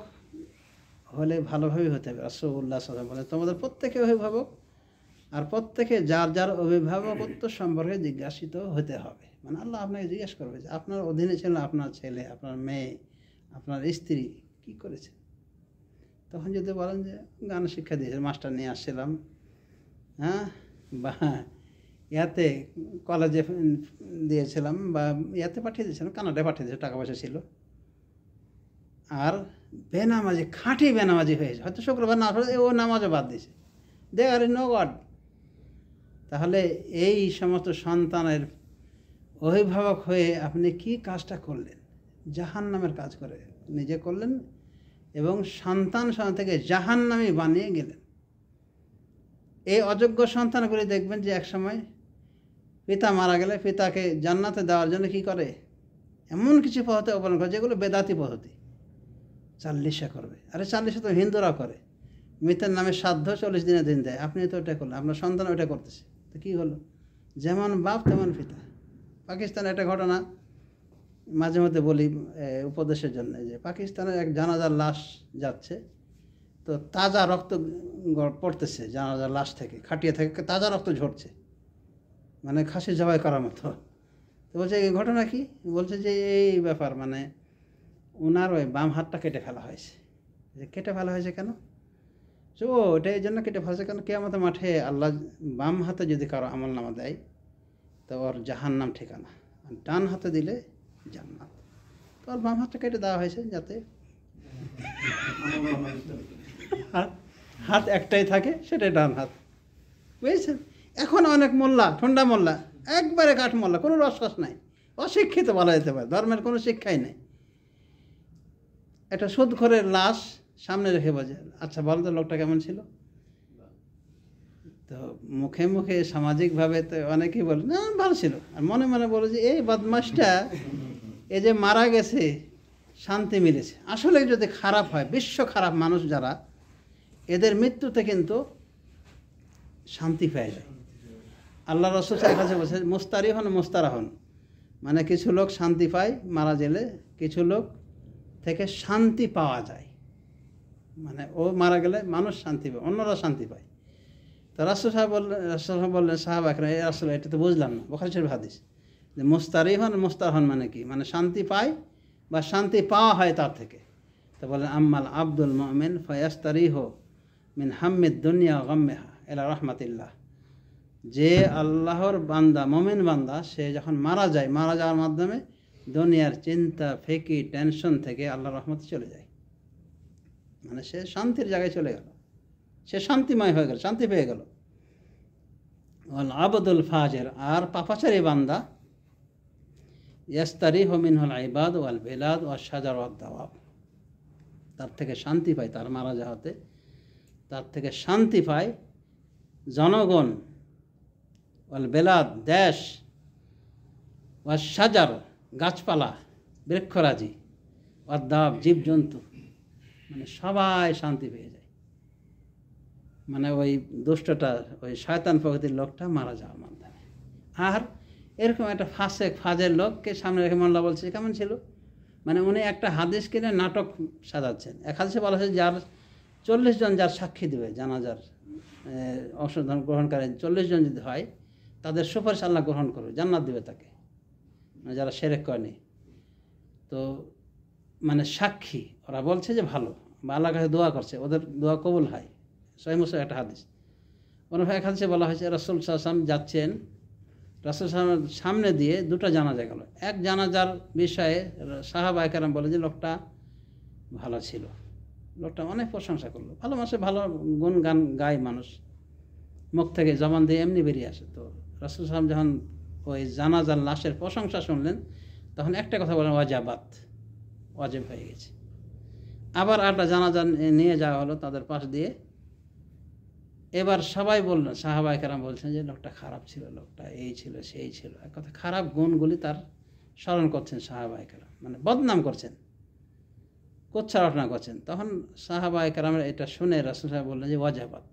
হলে ভালোভাবেই হতে হবে। রাসূলুল্লাহ সাল্লাল্লাহু আলাইহি ওয়াসাল্লাম বলেন তোমাদের প্রত্যেকে অভিভাবক, আর প্রত্যেকে যার অভিভাবকত্ব সম্পর্কে জিজ্ঞাসিত হতে হবে। মানে আল্লাহ আপনাকে জিজ্ঞাসা করবে যে আপনার অধীনে ছিল আপনার ছেলে, আপনার মেয়ে, আপনার স্ত্রী কি করেছে। তখন যদি বলেন যে গান শিক্ষা দিয়েছে, মাস্টার নিয়ে আসছিলাম, হ্যাঁ, বা ইয়াতে কলেজে দিয়েছিলাম, বা ইয়াতে পাঠিয়ে দিয়েছিলাম, কানাডায় পাঠিয়ে দিয়েছে, টাকা পয়সা ছিল, আর বেনামাজি, খাঁটি বেনামাজি হয়েছে, হয়তো শুক্রবার না পড়ে ও নামাজও বাদ দিয়েছে, দে আর নো গড। তাহলে এই সমস্ত সন্তানের অভিভাবক হয়ে আপনি কি কাজটা করলেন? জাহান্নামের কাজ করে নিজে করলেন এবং সন্তান থেকে জাহান্নামী বানিয়ে গেলেন। এই অযোগ্য সন্তানগুলি দেখবেন যে একসময় পিতা মারা গেলে পিতাকে জান্নাতে দেওয়ার জন্য কি করে? এমন কিছু পদ্ধতি অবলম্বন করে যেগুলো বেদাতি পদ্ধতি, 40 করবে। আরে 40 তো হিন্দুরা করে, মৃতের নামে শ্রাদ্ধ 40 দিনে দিন দেয়, আপনি তো ওটা করলেন, আপনার সন্তান ওটা করতেছে, তো কী হলো? যেমন বাপ তেমন পিতা। পাকিস্তানে একটা ঘটনা মাঝে মধ্যে বলি উপদেশের জন্য, যে পাকিস্তানের এক জানাজার লাশ যাচ্ছে, তো তাজা রক্ত পড়তেছে জানাজার লাশ থেকে, খাটিয়ে থেকে তাজা রক্ত ঝরছে, মানে খাসি জবাই করার মতো। তো বলছে এই ঘটনা কি? বলছে যে এই ব্যাপার, মানে ওনার ওই বাম হাতটা কেটে ফেলা হয়েছে। যে কেটে ফেলা হয়েছে কেন? তো ওটা এই জন্য কেটে ফেলছে কারণ কিয়ামতের মাঠে আল্লাহ বাম হাতে যদি কারো আমল নামা দেয় তো ওর জাহান্নাম ঠিকানা, আর ডান হাতে দিলে জান্নাত। তো ওর বাম হাতটা কেটে দেওয়া হয়েছে যাতে হাত একটাই থাকে, সেটাই ডান হাত, বুঝেছেন? এখন অনেক মোল্লা, ঠন্ডা মোল্লা, একবারে কাঠ মোল্লা, কোনো রসরস নাই, অশিক্ষিত বলা যেতে পারে, ধর্মের কোনো শিক্ষাই নেই। একটা সুদখোরের লাশ সামনে রেখে বলছে, আচ্ছা বলো তো লোকটা কেমন ছিল? তো মুখে মুখে সামাজিকভাবে তো অনেকেই বলে না ভালো ছিল, আর মনে মনে বলে যে এই বদমাসটা এই যে মারা গেছে শান্তি মিলেছে। আসলে যদি খারাপ হয়, বিশ্ব খারাপ মানুষ যারা, এদের মৃত্যুতে কিন্তু শান্তি পেয়ে যায়। আল্লাহ রাসূল কাছে বলছে মুস্তারিহন মুস্তারাহন, মানে কিছু লোক শান্তি পায় মারা গেলে, কিছু লোক থেকে শান্তি পাওয়া যায়, মানে ও মারা গেলে মানুষ শান্তি পায়, অন্যরা শান্তি পায়। তো রাসূল বললেন সাহাবা একরাম, এই রাসূল এটা তো বুঝলাম না, বুখারী শরীফ হাদিস, যে মুস্তারিহন মুস্তারাহন মানে কি, মানে শান্তি পায় বা শান্তি পাওয়া হয় তার থেকে। তো বললেন আম্মাল আব্দুল মুমিন ফায়াস্তারিহ মিন হাম্মিদ দুনিয়া গাম্মিহা ইলা রাহমাতিল্লাহ, যে আল্লাহর বান্দা, মুমিন বান্দা, সে যখন মারা যায়, মারা যাওয়ার মাধ্যমে দুনিয়ার চিন্তা ফিকি টেনশন থেকে আল্লাহর রহমতে চলে যায়, মানে সে শান্তির জায়গায় চলে গেল, সে শান্তিময় হয়ে গেল, শান্তি পেয়ে গেল। ওয়াল আবদুল ফাজির, আর পাপাচারী বান্দা, ইয়াস্তারিহু মিনহুল ইবাদ ওয়াল বিলাদ ওয়াশ শাজার ওয়াদ দাওয়াব, তার থেকে শান্তি পায়, তার মারা যাওয়াতে তার থেকে শান্তি পায় জনগণ, ওয়াল বেলাদ দেশ, ওয়াশ শাজার গাছপালা বৃক্ষরাজি, ওয়াদ দাওয়াব জীবজন্তু, মানে সবাই শান্তি পেয়ে যায়। মানে ওই দুষ্টটা, ওই শয়তান প্রকৃতির লোকটা মারা যাওয়ার মাধ্যমে। আর এরকম একটা ফাজের লোককে সামনে রেখে মোল্লা বলছে কেমন ছিল, মানে উনি একটা হাদিস কিনে নাটক সাজাচ্ছেন। এক হাদিসে বলা হয়েছে যার 40 জন যার সাক্ষী দেবে, জানাজার অংশগ্রহণ গ্রহণকারী 40 জন যদি হয়, তাদের সুপারিশ আল্লাহ গ্রহণ করবে, জান্নাত দেবে তাকে, মানে যারা শিরক করেনি। তো মানে সাক্ষী ওরা বলছে যে ভালো, বা আল্লাহর কাছে দোয়া করছে, ওদের দোয়া কবুল হয়। সহিহ মুসলিম একটা হাদিস। অন্য এক হাদিসে বলা হয়েছে রাসূল সাল্লাল্লাহু আলাইহি ওয়াসাল্লাম যাচ্ছেন, রাসূল সাল্লাল্লাহু সামনে দিয়ে দুটো জানাজা গেল। এক জানাজার বিষয়ে সাহাবায়ে কেরাম বলে যে লোকটা ভালো ছিল, লোকটা অনেক প্রশংসা করলো, ভালো মানুষ, ভালো গুণ গান গায় মানুষ, মুখ থেকে জবান দিয়ে এমনি বেরিয়ে আসে। তো রাসূল সাল্লাল্লাহু যখন ওই জানাজার লাশের প্রশংসা শুনলেন, তখন একটা কথা বলেন ওয়াজাবাত, ওয়াজিব হয়ে গেছে। আবার একটা জানাজা নিয়ে যাওয়া হলো তাদের পাশ দিয়ে। এবার সবাই বললেন, সাহাবায়ে কেরাম বলছেন যে লোকটা খারাপ ছিল, লোকটা এই ছিল সেই ছিল, এক কথা খারাপ গুণগুলি তার স্মরণ করছেন সাহাবায়ে কেরাম, মানে বদনাম করছেন, কুচ্ছারটনা করছেন। তখন সাহাবায়ে কেরামের এটা শুনে রাসূল সাহেব বললেন যে ওয়াজাবাত,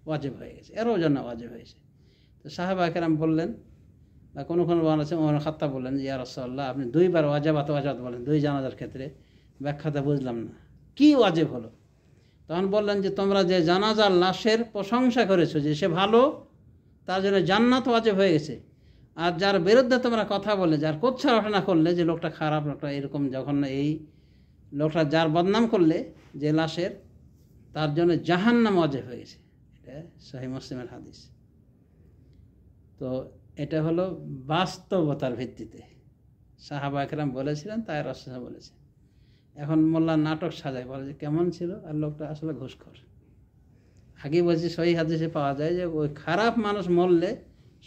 ওয়াজিব হয়ে গেছে, এরও জন্য ওয়াজিব হয়েছে। তো সাহাবায়ে কেরাম বললেন, বা কোনো বর্ণনা আছে ওমর খাত্তাব বললেন যে ইয়া রাসূলুল্লাহ, আপনি দুইবার ওয়াজাবাত ওয়াজাবাত বলেন, দুই জানাজার ক্ষেত্রে, ব্যাখ্যাটা বুঝলাম না, কি ওয়াজিব হলো? তখন বললেন যে তোমরা যে জানাজার লাশের প্রশংসা করেছো যে সে ভালো, তার জন্য জান্নাত ওয়াজিব হয়ে গেছে। আর যার বিরুদ্ধে তোমরা কথা বললে, যার কুচ্ছা রটনা করলে যে লোকটা খারাপ, লোকটা এরকম, যখন এই লোকটা যার বদনাম করলে যে লাশের, তার জন্য জাহান্নাম ওয়াজিব হয়ে গেছে। এটা সহিহ মুসলিমের হাদিস। তো এটা হলো বাস্তবতার ভিত্তিতে সাহাবায়ে কেরাম বলেছিলেন, তাই রাসূল বলেছে। এখন মোল্লা নাটক সাজায়, বলে যে কেমন ছিল, আর লোকটা আসলে ঘুষখোর। আগে বলছি সহিহ হাদিসে পাওয়া যায় যে ওই খারাপ মানুষ মরলে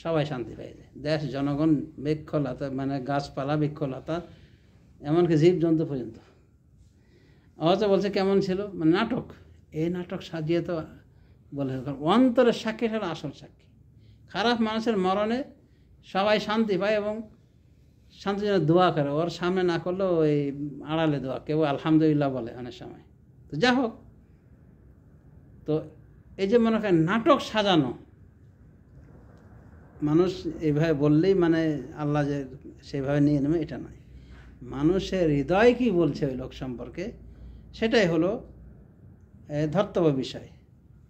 সবাই শান্তি পেয়ে যায়, দেশ জনগণ বৃক্ষলতা, মানে গাছপালা বৃক্ষলতা, এমনকি জীবজন্তু পর্যন্ত। অথচ বলছে কেমন ছিল, মানে নাটক। এই নাটক সাজিয়ে তো বলে অন্তরের সাক্ষী হলো আসল সাক্ষী। খারাপ মানুষের মরণে সবাই শান্তি পায় এবং শান্তির জন্য দোয়া করে, ওর সামনে না করলেও ওই আড়ালে দোয়া, কেউ আলহামদুলিল্লাহ বলে অনেক সময়। তো যা হোক, তো তো এই যে মনে করেন নাটক সাজানো, মানুষ এইভাবে বললেই মানে আল্লাহ যে সেভাবে নিয়ে নেবে এটা নয়। মানুষের হৃদয় কী বলছে ওই লোক সম্পর্কে, সেটাই হলো ধর্তব্য বিষয়।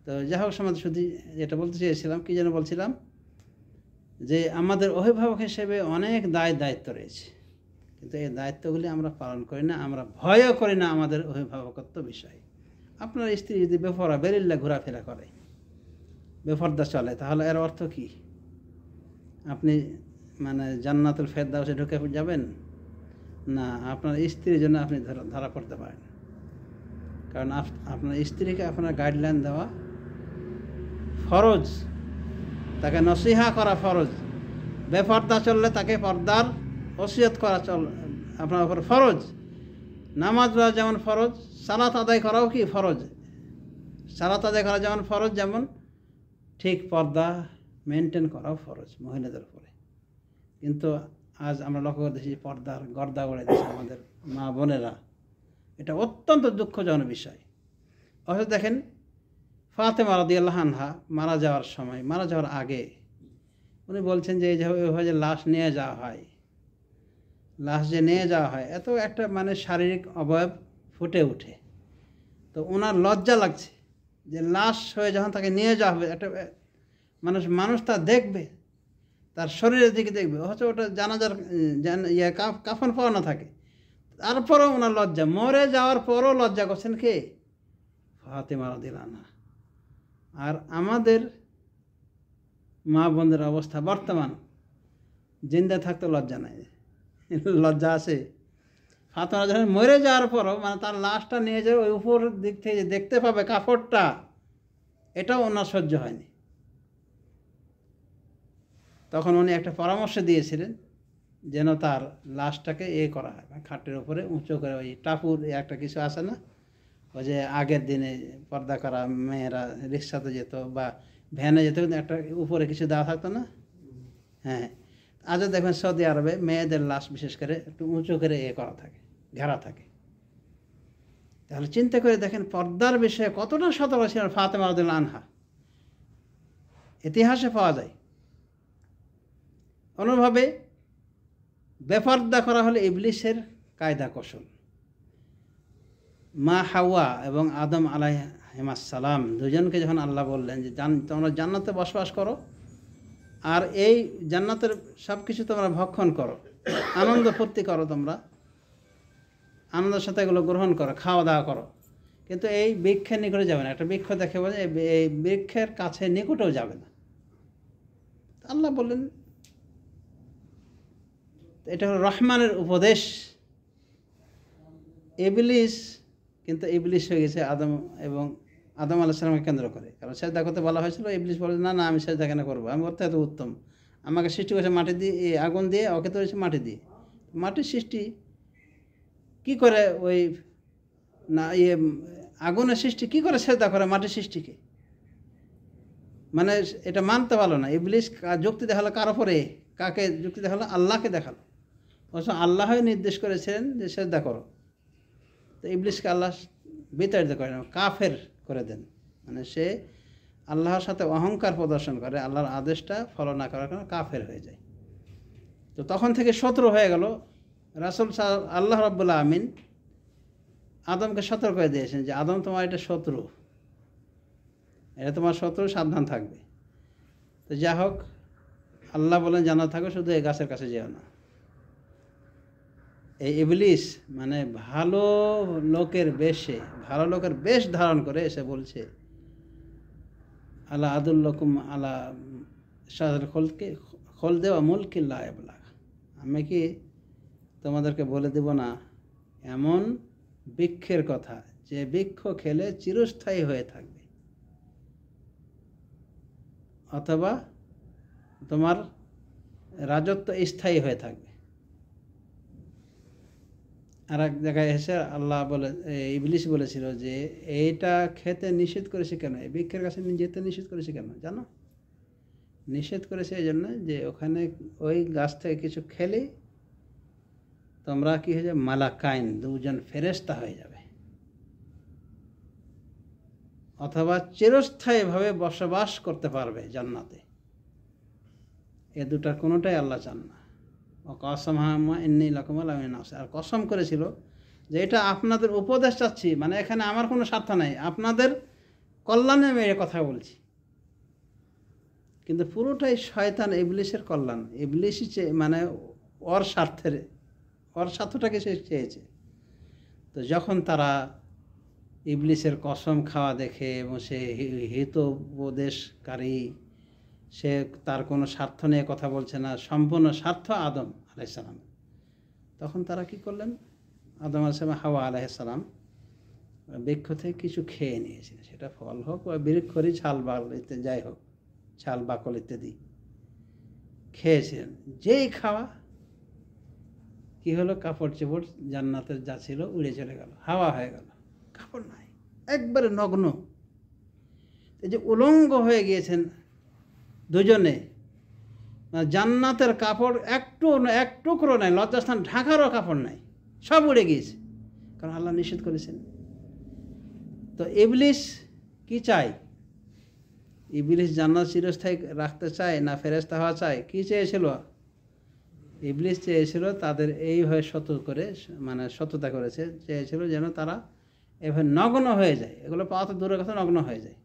তো যাই হোক, সমাজ শুধু যেটা বলতে চেয়েছিলাম, কী যেন বলছিলাম, যে আমাদের অভিভাবক হিসেবে অনেক দায়িত্ব রয়েছে, কিন্তু এই দায়িত্বগুলি আমরা পালন করি না, আমরা ভয়ও করি না আমাদের অভিভাবকত্ব বিষয়। আপনার স্ত্রী যদি বেরিল্লা ঘোরাফেরা করে, বেফর্দা চলে, তাহলে এর অর্থ কী? আপনি মানে জান্নাতুল ফেরদাউসে ঢুকে যাবেন না? আপনার স্ত্রীর জন্য আপনি ধরা পড়তে পারেন, কারণ আপনার স্ত্রীকে আপনার গাইডলাইন দেওয়া ফরজ, তাকে নসিহা করা ফরজ। বেপর্দা চললে তাকে পর্দার ওসিয়ত করা আপনার উপর ফরজ। নামাজ পড়া যেমন ফরজ, সালাত আদায় করাও কি ফরজ। সালাত আদায় করা যেমন ফরজ, যেমন ঠিক পর্দা মেনটেন করাও ফরজ মহিলাদের উপরে। কিন্তু আজ আমরা লক্ষ্য করতেছি পর্দার গর্দা গড়ে দিচ্ছে আমাদের মা বোনেরা। এটা অত্যন্ত দুঃখজনক বিষয়। অথচ দেখেন, ফাতেমা রাদিয়াল্লাহু আনহা মারা যাওয়ার আগে উনি বলছেন যে এই যে লাশ নিয়ে যাওয়া হয়, লাশ যে নিয়ে যাওয়া হয়, এত একটা মানে শারীরিক অবয়ব ফুটে ওঠে। তো ওনার লজ্জা লাগছে যে লাশ হয়ে যখন তাকে নিয়ে যাওয়া হবে, একটা মানুষ তা দেখবে, তার শরীরের দিকে দেখবে, অথচ ওটা জানাজার কাফন পরানো থাকে, তারপরেও ওনার লজ্জা, মরে যাওয়ার পরও লজ্জা করছেন কে? ফাতেমা রাদিয়াল্লাহু আনহা। আর আমাদের মা বোনদের অবস্থা বর্তমান, জিন্দা থাকতে লজ্জা নাই, লজ্জা আছে। ফাতেমা যখন মরে যাওয়ার পরও মানে তার লাশটা নিয়ে যাবে, ওই উপর দিক থেকে যে দেখতে পাবে কাপড়টা, এটাও ওনার সহ্য হয়নি। তখন উনি একটা পরামর্শ দিয়েছিলেন যেন তার লাশটাকে করা হয়, খাটের উপরে উঁচু করে, ওই টাপুর একটা কিছু আছে না, ওই যে আগের দিনে পর্দা করা মেয়েরা রিক্সাতে যেত বা ভ্যানে যেত, কিন্তু একটা উপরে কিছু দেওয়া থাকতো না। হ্যাঁ, আজও দেখবেন সৌদি আরবে মেয়েদের লাশ বিশেষ করে একটু উঁচু করে করা থাকে, ঘেরা থাকে। তাহলে চিন্তা করে দেখেন পর্দার বিষয়ে কতটা সতর্ক ছিলেন ফাতেমা রাদিয়াল্লাহু আনহা, ইতিহাসে পাওয়া যায়। অনুভাবে বেপর্দা করা হলে ইবলিসের কায়দা কৌশল। মা হাওয়া এবং আদম আলাইহিস সালাম দুজনকে যখন আল্লাহ বললেন যে তোমরা জান্নাতে বসবাস করো, আর এই জান্নাতের সব কিছু তোমরা ভক্ষণ করো, আনন্দ ফুর্তি করো, তোমরা আনন্দের সাথে এগুলো গ্রহণ করো, খাওয়া দাওয়া করো, কিন্তু এই বৃক্ষের নিকটে যাবে না। একটা বৃক্ষ দেখে বলে এই বৃক্ষের কাছে নিকটেও যাবে না। আল্লাহ বললেন, এটা হলো রহমানের উপদেশ। ইবলিস কিন্তু ইবলিস হয়ে গেছে আদম আলাইহিস সালামকে কেন্দ্র করে, কারণ সেজদা করতে বলা হয়েছিল। ইবলিস বলে না, আমি সেজদা কেন করবো, আমি ওর এত উত্তম, আমাকে সৃষ্টি করেছে মাটি দিয়ে, আগুন দিয়ে, ওকে তো হয়েছে মাটি দিয়ে। মাটির সৃষ্টি কি করে, ওই না আগুনের সৃষ্টি কি করে সেজদা করে মাটির সৃষ্টিকে? মানে এটা মানতে পারলো না। ইবলিস যুক্তি দেখালো কার ওপরে? কাকে যুক্তি দেখালো? আল্লাহকে দেখালো। অবশ্য আল্লাহই নির্দেশ করেছিলেন যে সেজদা করো। তো ইবলিসকে আল্লাহ বিতাড়িত করেন, কাফের করে দেন। মানে সে আল্লাহর সাথে অহংকার প্রদর্শন করে, আল্লাহর আদেশটা ফলো না করার কারণে কাফের হয়ে যায়। তো তখন থেকে শত্রু হয়ে গেল। রাসূল আল্লাহ রাব্বুল আমিন আদমকে সতর্ক করে দিয়েছেন যে আদম, তোমার এটা শত্রু, এটা তোমার শত্রু, সাবধান থাকবে। তো যা হোক, আল্লাহ বলেন জান্নাতে থাকো, শুধু এই গাছের কাছে যেও না। এই ইবলিস মানে ভালো লোকের বেশ ধারণ করে এসে বলছে, আলা আদুল্লাকুম আলা শাজার খলদে ওয়া মুলকিন লা ইয়াবলা, আমি কি তোমাদেরকে বলে দেব না এমন বৃক্ষের কথা যে বৃক্ষ খেলে চিরস্থায়ী হয়ে থাকবে, অথবা তোমার রাজত্ব স্থায়ী হয়ে থাকবে। আর এক জায়গায় এসে আল্লাহ বলে, ইবলিস বলেছিল যে এইটা খেতে নিষেধ করেছে কেন, এই বৃক্ষের কাছে যেতে নিষেধ করেছে কেন জানো? নিষেধ করেছে এই জন্য যে ওখানে ওই গাছ থেকে কিছু খেলে তোমরা কি হয়ে যাবে, মালাকাইন, দুজন ফেরেশতা হয়ে যাবে। অথবা চিরস্থায়ীভাবে বসবাস করতে পারবে জান্নাতে। এ দুটার কোনোটাই আল্লাহ চান না। ও কসম হাম্মা ইন্নী লাকুম লামিনাল নাসিহিন, আর কসম করেছিল যে এটা আপনাদের উপদেশ চাচ্ছি, মানে এখানে আমার কোনো স্বার্থ নাই, আপনাদের কল্যাণে আমি এ কথা বলছি। কিন্তু পুরোটাই শয়তান ইবলিসের কল্যাণ। ইবলিসই মানে ওর স্বার্থটাকে সে চেয়েছে। তো যখন তারা ইবলিসের কসম খাওয়া দেখে এবং সে হিতোপদেশকারী, সে তার কোনো স্বার্থ নিয়ে কথা বলছে না, সম্পূর্ণ স্বার্থ আদম আলাইহিস সালাম, তখন তারা কি করলেন? আদম আলাইহিস সালাম, হাওয়া আলাইহিস সালাম বৃক্ষ থেকে কিছু খেয়ে নিয়েছিলেন, সেটা ফল হোক বা বৃক্ষরই ছাল ইত্যাদি, যাই হোক, ছাল বাকল ইত্যাদি খেয়েছিলেন। যেই খাওয়া কি হলো, কাপড় চোপড় জান্নাতের যা ছিল উড়ে চলে গেল, হাওয়া হয়ে গেল, কাপড় নাই, একবারে নগ্ন। এই যে উলঙ্গ হয়ে গিয়েছেন দুজনে, জান্নাতের কাপড় এক টুকরো নাই, লজ্জাস্থান ঢাকারও কাপড় নাই, সব উড়ে গিয়েছে, কারণ আল্লাহ নিষেধ করেছেন। তো ইবলিস কি চায়? ইবলিস জান্নাত চিরস্থায়ী রাখতে চায় না ফেরেশতা হওয়া চায়? কি চেয়েছিল? ইবলিস চেয়েছিল তাদের এইভাবে সততা করেছে, চেয়েছিল যেন তারা এভাবে নগ্ন হয়ে যায়, এগুলো পাওয়া তো দূরের কথা, নগ্ন হয়ে যায়।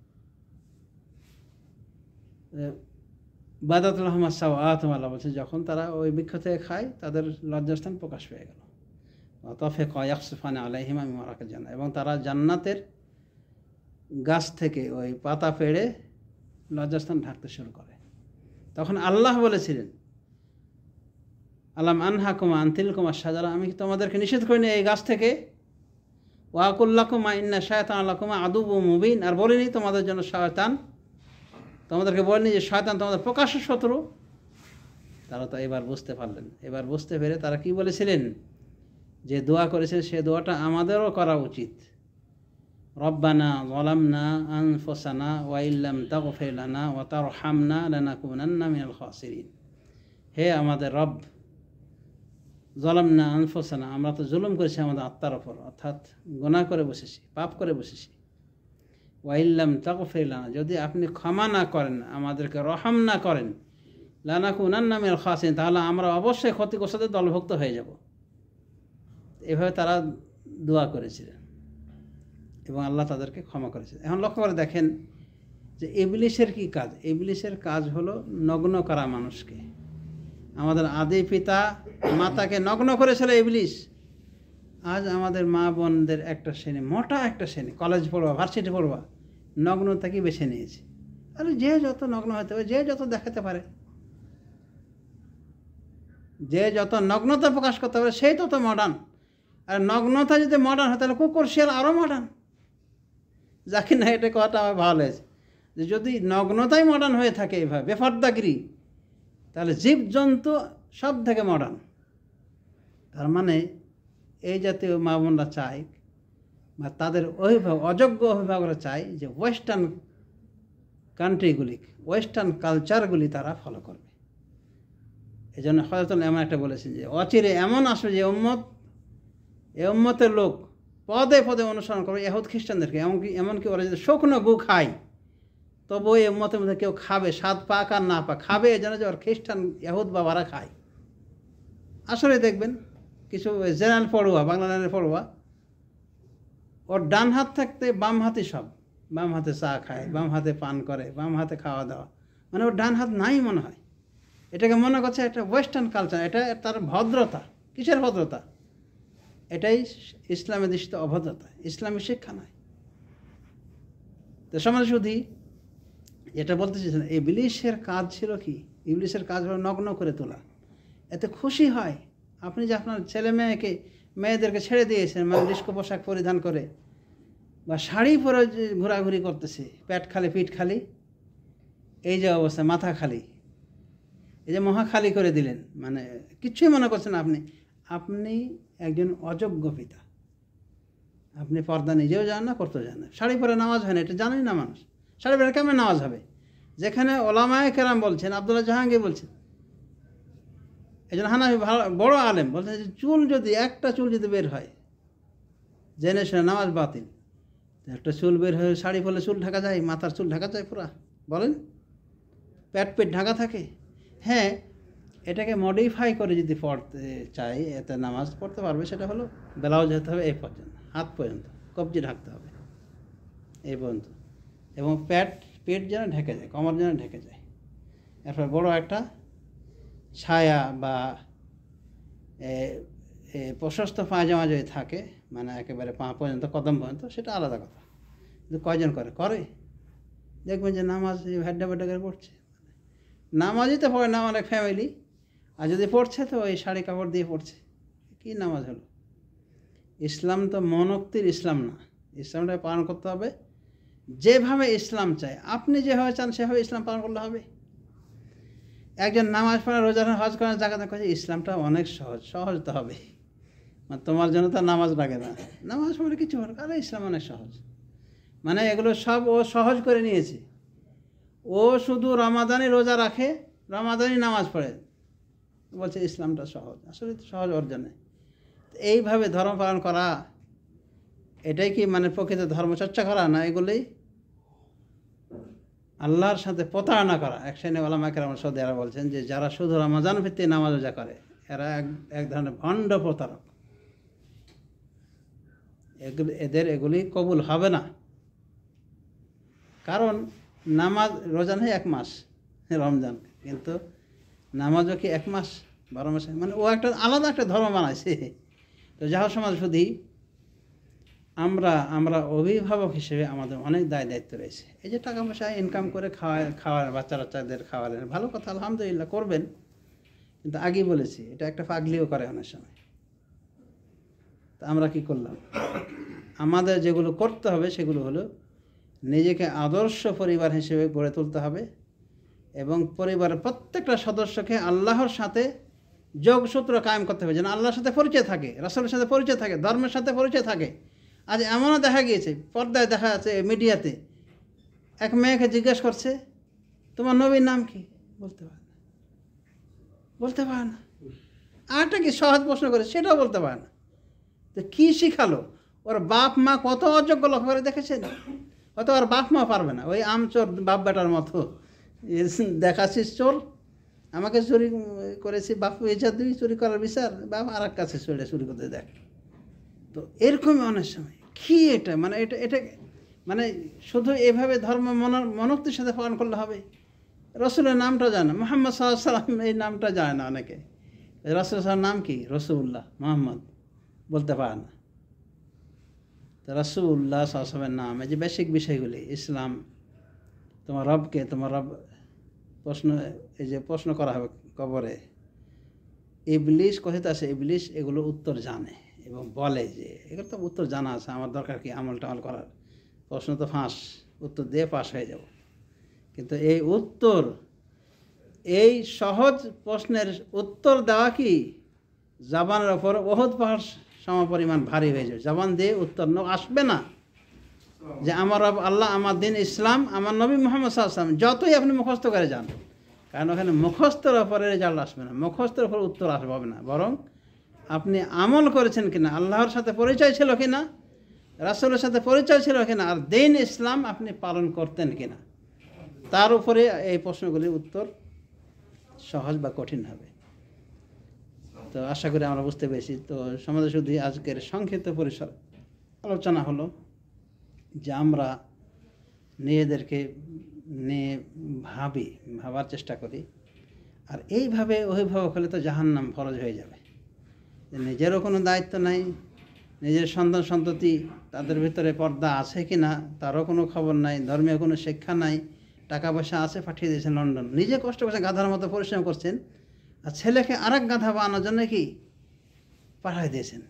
বাদাতুল আহমাদ সাওয়াতুহুম, আল্লাহ বলছে যখন তারা ওই বৃক্ষ থেকে খায় তাদের লজ্জাস্থান প্রকাশ পেয়ে গেল। তাফিকা ইয়াখসিফানি আলাইহিমা মিন ওয়ারাকিল জান্নাহ, এবং তারা জান্নাতের গাছ থেকে ওই পাতা পেড়ে লজ্জাস্থান ঢাকতে শুরু করে। তখন আল্লাহ বলেছিলেন, আলাম আনহাকুমা আন তিলকুমা শাজারা, আমি কি তোমাদেরকে নিষেধ করিনি এই গাছ থেকে? ওয়া আকুল লাকুমা ইন্না শায়তানা লাকুমা আদুউম মুবিন, আর বলিনি তোমাদের জন্য শয়তান, তোমাদেরকে বলিনি যে শয়তান তোমাদের প্রকাশ্য শত্রু? তারা তো এবার বুঝতে পারলেন। এবার বুঝতে পেরে তারা কি বলেছিলেন, যে দোয়া করেছিলেন সে দোয়াটা আমাদেরও করা উচিত। রব্বানা যালামনা আনফুসানা ওয়া ইল্লাম তাগফির লানা ওয়া তারহামনা লানাকুনান্না মিনাল খাসিরিন। হে আমাদের রব, যালামনা আনফুসানা, আমরা তো জুলুম করেছি আমাদের আত্মার ওপর, অর্থাৎ গুনাহ করে বসেছি, পাপ করে বসেছি। ওয়া ইল্লাম তাগফির লানা, যদি আপনি ক্ষমা না করেন, আমাদেরকে রহম না করেন, লানাকুনান্না মিনাল খাসিরিন, তাহলে আমরা অবশ্যই ক্ষতিগ্রস্তদের দলভুক্ত হয়ে যাব। এভাবে তারা দোয়া করেছিলেন এবং আল্লাহ তাদেরকে ক্ষমা করেছিলেন। এখন লক্ষ্য করে দেখেন যে ইবলিসের কি কাজ? ইবলিসের কাজ হলো নগ্ন করা মানুষকে। আমাদের আদি পিতা মাতাকে নগ্ন করেছিল ইবলিস। আজ আমাদের মা বোনদের একটা শ্রেণী, মোটা একটা শ্রেণী, কলেজ পড়বা, ভার্সিটি পড়বা, নগ্নতাকে বেছে নিয়েছে। আর যে যত নগ্ন হতে পারে, যে যত দেখাতে পারে, যে যত নগ্নতা প্রকাশ করতে পারে, সেই তত মডার্ন। আর নগ্নতা যদি মডার্ন হয় তাহলে কুকুর শিয়াল আরও মডার্ন। যাকে না, এটা কথাটা আমার ভালো লেগেছে, যে যদি নগ্নতাই মডার্ন হয়ে থাকে এইভাবে বেফর্দাগিরি, তাহলে জীবজন্তু সব থেকে মডার্ন। তার মানে এই জাতীয় মা বোনরা চায়, বা তাদের অযোগ্য অভিভাবকরা চায় যে ওয়েস্টার্ন কান্ট্রিগুলি, ওয়েস্টার্ন কালচারগুলি তারা ফলো করবে। এই জন্য হযরত এমন একটা বলেছেন যে অচিরে এমন আসবে যে উম্মতের লোক পদে পদে অনুসরণ করবে ইহুদ খ্রিস্টানদেরকে। এমনকি ওরা যদি শুকনো গু খায়, তবু এই উম্মতের মধ্যে কেউ খাবে, স্বাদ পাক আর না পাক, খাবে এই জন্য যে ওর খ্রিস্টান ইহুদ বাবারা খায়। আসলে দেখবেন কিছু জেনারেল পড়ুয়া, বাংলা জেনারেল পড়ুয়া, ওর ডান হাত থাকতে বাম হাতে সব, বাম হাতে চা খায়, বাম হাতে পান করে, বাম হাতে খাওয়া দাওয়া, মানে ওর ডান হাত নাই মনে হয়। এটাকে মনে করছে একটা ওয়েস্টার্ন কালচার, এটা তার ভদ্রতা। কিসের ভদ্রতা? এটাই ইসলামে দৃষ্টিত অভদ্রতা, ইসলামী শিক্ষা নয়। তো সমাজ শুধু এটা বলতে চাইছেন, ইবলিসের কাজ ছিল কি? ইবলিসের কাজ হলো নগ্ন করে তোলা। এতে খুশি হয় আপনি যে আপনার ছেলে মেয়েদেরকে ছেড়ে দিয়েছেন, মানে ডিস্কো পোশাক পরিধান করে বা শাড়ি পরে ঘোরাঘুরি করতেছে, পেট খালি পিঠ খালি, এই যে অবস্থা, মাথা খালি, এই যে মহা খালি করে দিলেন, মানে কিচ্ছুই মনে করছেন আপনি একজন অযোগ্য পিতা। আপনি পর্দা নিজেও জানেন না, করতেও জানেন না, শাড়ি পরে নামাজ হয় না, এটা জানেন না মানুষ। শাড়ি পরে কেমন নামাজ হবে? যেখানে ওলামায়ে কেরাম বলছেন, আব্দুল্লাহ জাহাঙ্গীর বলছেন, এই জন্য হানাফি বড় আলেম বলছেন যে চুল যদি একটা চুল যদি বের হয় জেনে শুনে নামাজ বাতিল। একটা চুল বের হয়ে শাড়ি পরলে চুল ঢাকা যায়, মাথার চুল ঢাকা যায় পুরা? বলেন, পেট ঢাকা থাকে। হ্যাঁ, এটাকে মডিফাই করে যদি পড়তে চাই, এতে নামাজ পড়তে পারবে। সেটা হলো ব্লাউজ হতে হবে এই পর্যন্ত, হাত পর্যন্ত, কবজি ঢাকতে হবে এই পর্যন্ত, এবং পেট যেন ঢেকে যায়, কোমর যেন ঢেকে যায়। এরপর বড় একটা ছায়া বা প্রশস্ত পায়জামা যদি থাকে, মানে একেবারে পা পর্যন্ত, কদম পর্যন্ত, সেটা আলাদা কথা। কিন্তু কয়জন করে দেখবেন যে নামাজ ভ্যাড্ডা করে পড়ছে। নামাজই তো পড়ে না অনেক ফ্যামিলি, আর যদি পড়ছে তো ওই শাড়ি কাপড় দিয়ে পড়ছে। কী নামাজ হলো? ইসলাম তো মনোক্তির ইসলাম না। ইসলামটা পালন করতে হবে যেভাবে ইসলাম চায়। আপনি যেভাবে চান সেভাবে ইসলাম পালন করলে হবে। একজন নামাজ পড়া, রোজা, হজ করার জায়গাতে কাছে ইসলামটা অনেক সহজ তো হবে। মানে তোমার জন্য তো নামাজ লাগে না, নামাজ পড়ে কিছু হবে, আরে ইসলাম অনেক সহজ। মানে এগুলো সব ও সহজ করে নিয়েছে। ও শুধু রমাদানি রোজা রাখে, রমাদানি নামাজ পড়ে, বলছে ইসলামটা সহজ। আসলে তো সহজ অর্জনে এইভাবে ধর্ম পালন করা, এটাই কি মানে প্রকৃত ধর্মচর্চা করা? না, এগুলোই আল্লাহর সাথে প্রতারণা করা। এক শ্রেণী ওলামা কেরাম সৌদি আরব বলছেন যে যারা শুধু রমজান ভিত্তিক নামাজ রোজা করে, এরা এক ধরনের ভণ্ড প্রতারক। এগুলি কবুল হবে না। কারণ নামাজ রোজা নেই 1 মাস রমজান, কিন্তু নামাজও কি 1 মাস 12 মাসে? মানে ও একটা আলাদা একটা ধর্ম বানাইছে। তো যাহা সমাজ শুধু আমরা অভিভাবক হিসেবে আমাদের অনেক দায়িত্ব রয়েছে। এই যে টাকা পয়সা ইনকাম করে খাওয়ার বাচ্চাদের খাওয়ালেন, ভালো কথা, আলহামদুলিল্লাহ, করবেন। কিন্তু আগেই বলেছি, এটা একটা পাগলিও করে অনেক সময়। তা আমরা কি করলাম? আমাদের যেগুলো করতে হবে সেগুলো হলো নিজেকে আদর্শ পরিবার হিসেবে গড়ে তুলতে হবে, এবং পরিবারের প্রত্যেকটা সদস্যকে আল্লাহর সাথে যোগসূত্র কায়েম করতে হবে, যেন আল্লাহর সাথে পরিচয় থাকে, রাসূলের সাথে পরিচয় থাকে, ধর্মের সাথে পরিচয় থাকে। আজ এমনও দেখা গিয়েছে, পর্দায় দেখা যাচ্ছে, মিডিয়াতে এক মেয়েকে জিজ্ঞেস করছে, তোমার নবীর নাম কি? বলতে পারে না। আরটা কি সহজ প্রশ্ন করে, সেটাও বলতে পারে না। তো কী শিখালো? ওর বাপ মা কত অযোগ্য লক্ষ্য করে দেখেছেন? হয়তো ওর বাপ মা পারবে না, ওই আমচোর বাপ বেটার মতো দেখাচ্ছিস চোর, আমাকে চুরি করেছি, বাপ বিচার দিবি, চুরি করার বিচার, বাপ আর এক কাছে চুরি করতে দেখ। তো এরকমই অনেক সময় কী এটা, মানে এটা মানে শুধু এভাবে ধর্ম মনোক্তির সাথে পালন করলে হবে? রসুলের নামটা জানে না, মুহাম্মদ সাল্লাল্লাহু আলাইহি ওয়াসাল্লাম এই নামটা জানে না অনেকে। রাসূল সাল্লাল্লাহু নাম কি? রসুল্লাহ মোহাম্মদ বলতে পারে না। তো রাসূলুল্লাহ সাল্লাল্লাহু আলাইহি ওয়াসাল্লামের নাম, এই যে বেসিক বিষয়গুলি, ইসলাম, তোমার রবকে, তোমার রব প্রশ্ন করা হবে কবরে, ইবলিশ কথিত আছে, ইবলিশ এগুলো উত্তর জানে এবং বলে যে এগুলো তো উত্তর জানা আছে, আমার দরকার কি আমল টামল করার, প্রশ্ন তো ফাঁস, উত্তর দিয়ে পাশ হয়ে যাব। কিন্তু এই সহজ প্রশ্নের উত্তর দেওয়া কি জবানের ওপর উহুদ পাহাড় সমপরিমাণ ভারী হয়ে যাবে। জবান দিয়ে উত্তর আসবে না যে আমার রব আল্লাহ, আমার দিন ইসলাম, আমার নবী মুহাম্মদ সাল্লাল্লাহু আলাইহি ওয়াসাল্লাম, যতই আপনি মুখস্থ করে যান, কারণ ওখানে মুখস্থের ওপরে রেজাল্ট আসবে না, মুখস্থের ওপর উত্তর আসবে না, বরং আপনি আমল করেছেন কিনা, আল্লাহর সাথে পরিচয় ছিল কিনা, রাসূলের সাথে পরিচয় ছিল কিনা, আর দিন ইসলাম আপনি পালন করতেন কিনা, তার উপরে এই প্রশ্নগুলির উত্তর সহজ বা কঠিন হবে। তো আশা করি আমরা বুঝতে পেরেছি। তো সমাজে শুধু আজকের সংক্ষিপ্ত পরিসর আলোচনা হলো যে আমরা নিজেদেরকে নিয়ে ভাবার চেষ্টা করি, আর এইভাবে অভিভাবক হলে তো জাহান্নাম ফরজ হয়ে যাবে। নিজেরও কোনো দায়িত্ব নাই, নিজের সন্তান সন্ততি তাদের ভিতরে পর্দা আছে কি না তারও কোনো খবর নাই, ধর্মীয় কোনো শিক্ষা নাই, টাকা পয়সা আছে, পাঠিয়ে দিয়েছেন লন্ডন, নিজে কষ্ট করছেন, গাধার মতো পরিশ্রম করছেন, আর ছেলেকে আরেক গাধা বানানোর জন্য কি পাঠিয়ে দিয়েছেন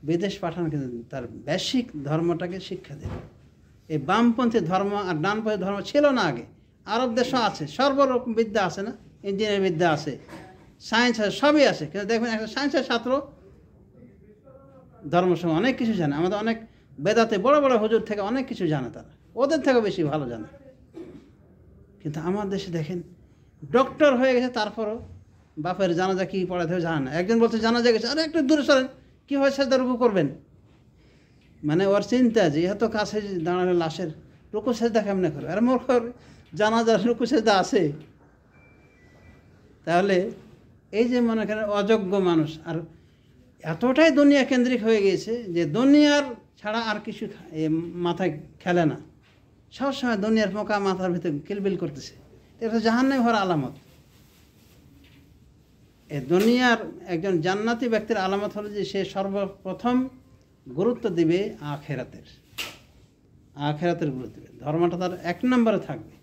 বিদেশ পাঠানো, কিন্তু তার বেসিক ধর্মটাকে শিক্ষা দেন। এই বামপন্থী ধর্ম আর ডানপন্থী ধর্ম ছিল না আগে, আরব দেশও আছে, সর্বরকম বিদ্যা আছে না, ইঞ্জিনিয়ারিং বিদ্যা আছে, সায়েন্স আছে, সবই আছে, কিন্তু দেখবেন একটা সায়েন্সের ছাত্র ধর্ম সঙ্গে অনেক কিছু জানে। আমাদের অনেক বেদাতে বড় বড় হুজুর থেকে অনেক কিছু জানে, তারা ওদের থেকেও বেশি ভালো জানে। কিন্তু আমার দেশে দেখেন ডক্টর হয়ে গেছে, তারপরও বাপের জানাজা কী পড়াতে হবে জানে না। একজন বলছে জানাজা গেছে, আরে একটু দূরে সরেন, কী হয় সেজদা রুকু করবেন, মানে ওর চিন্তা যে এত কাছে দাঁড়ানো লাশের রুকু সেজদা কেমনে করে, আর মোর জানাজার রুকু সেজদা আছে। তাহলে এই যে মনে করেন অযোগ্য মানুষ, আর এতটাই দুনিয়া কেন্দ্রিক হয়ে গিয়েছে যে দুনিয়ার ছাড়া আর কিছু মাথায় খেলে না, সবসময় দুনিয়ার পোকা মাথার ভিতরে কিলবিল করতেছে। এটা জাহান্নামে হওয়ার আলামত। এই দুনিয়ার একজন জান্নাতি ব্যক্তির আলামত হলো যে সে সর্বপ্রথম গুরুত্ব দিবে আখেরাতের, আখেরাতের গুরুত্ব দিবে। ধর্মটা তার 1 নম্বরে থাকবে,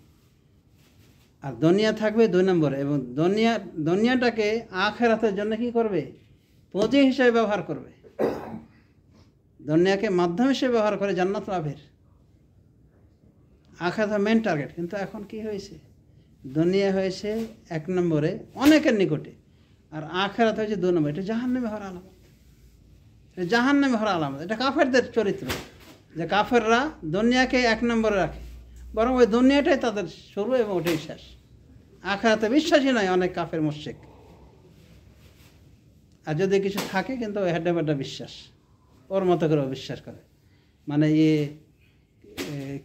আর দুনিয়া থাকবে 2 নম্বরে। এবং দুনিয়াটাকে আখেরাতের জন্য কি করবে? পুঁজি হিসেবে ব্যবহার করবে। দুনিয়াকে মাধ্যম হিসেবে ব্যবহার করে জান্নাত লাভের। আখেরাত মেন টার্গেট। কিন্তু এখন কি হয়েছে? দুনিয়া হয়েছে 1 নম্বরে অনেকের নিকটে, আর আখেরাত হয়েছে 2 নম্বরে। এটা জাহান্নামে হওয়ার আলামত। এটা জাহান্নামে হওয়ার আলামত। এটা কাফেরদের চরিত্র, যে কাফেররা দুনিয়াকে 1 নম্বরে রাখে, বরং ওই দুনিয়াটাই তাদের শুরু এবং ওটাই শেষ। আখেরাতে বিশ্বাসী নয় অনেক কাফের মুশরিক। আর যদি কিছু থাকে কিন্তু ওই হেড্ডা বেড্ডা বিশ্বাস, ওর মতো করে বিশ্বাস করে। মানে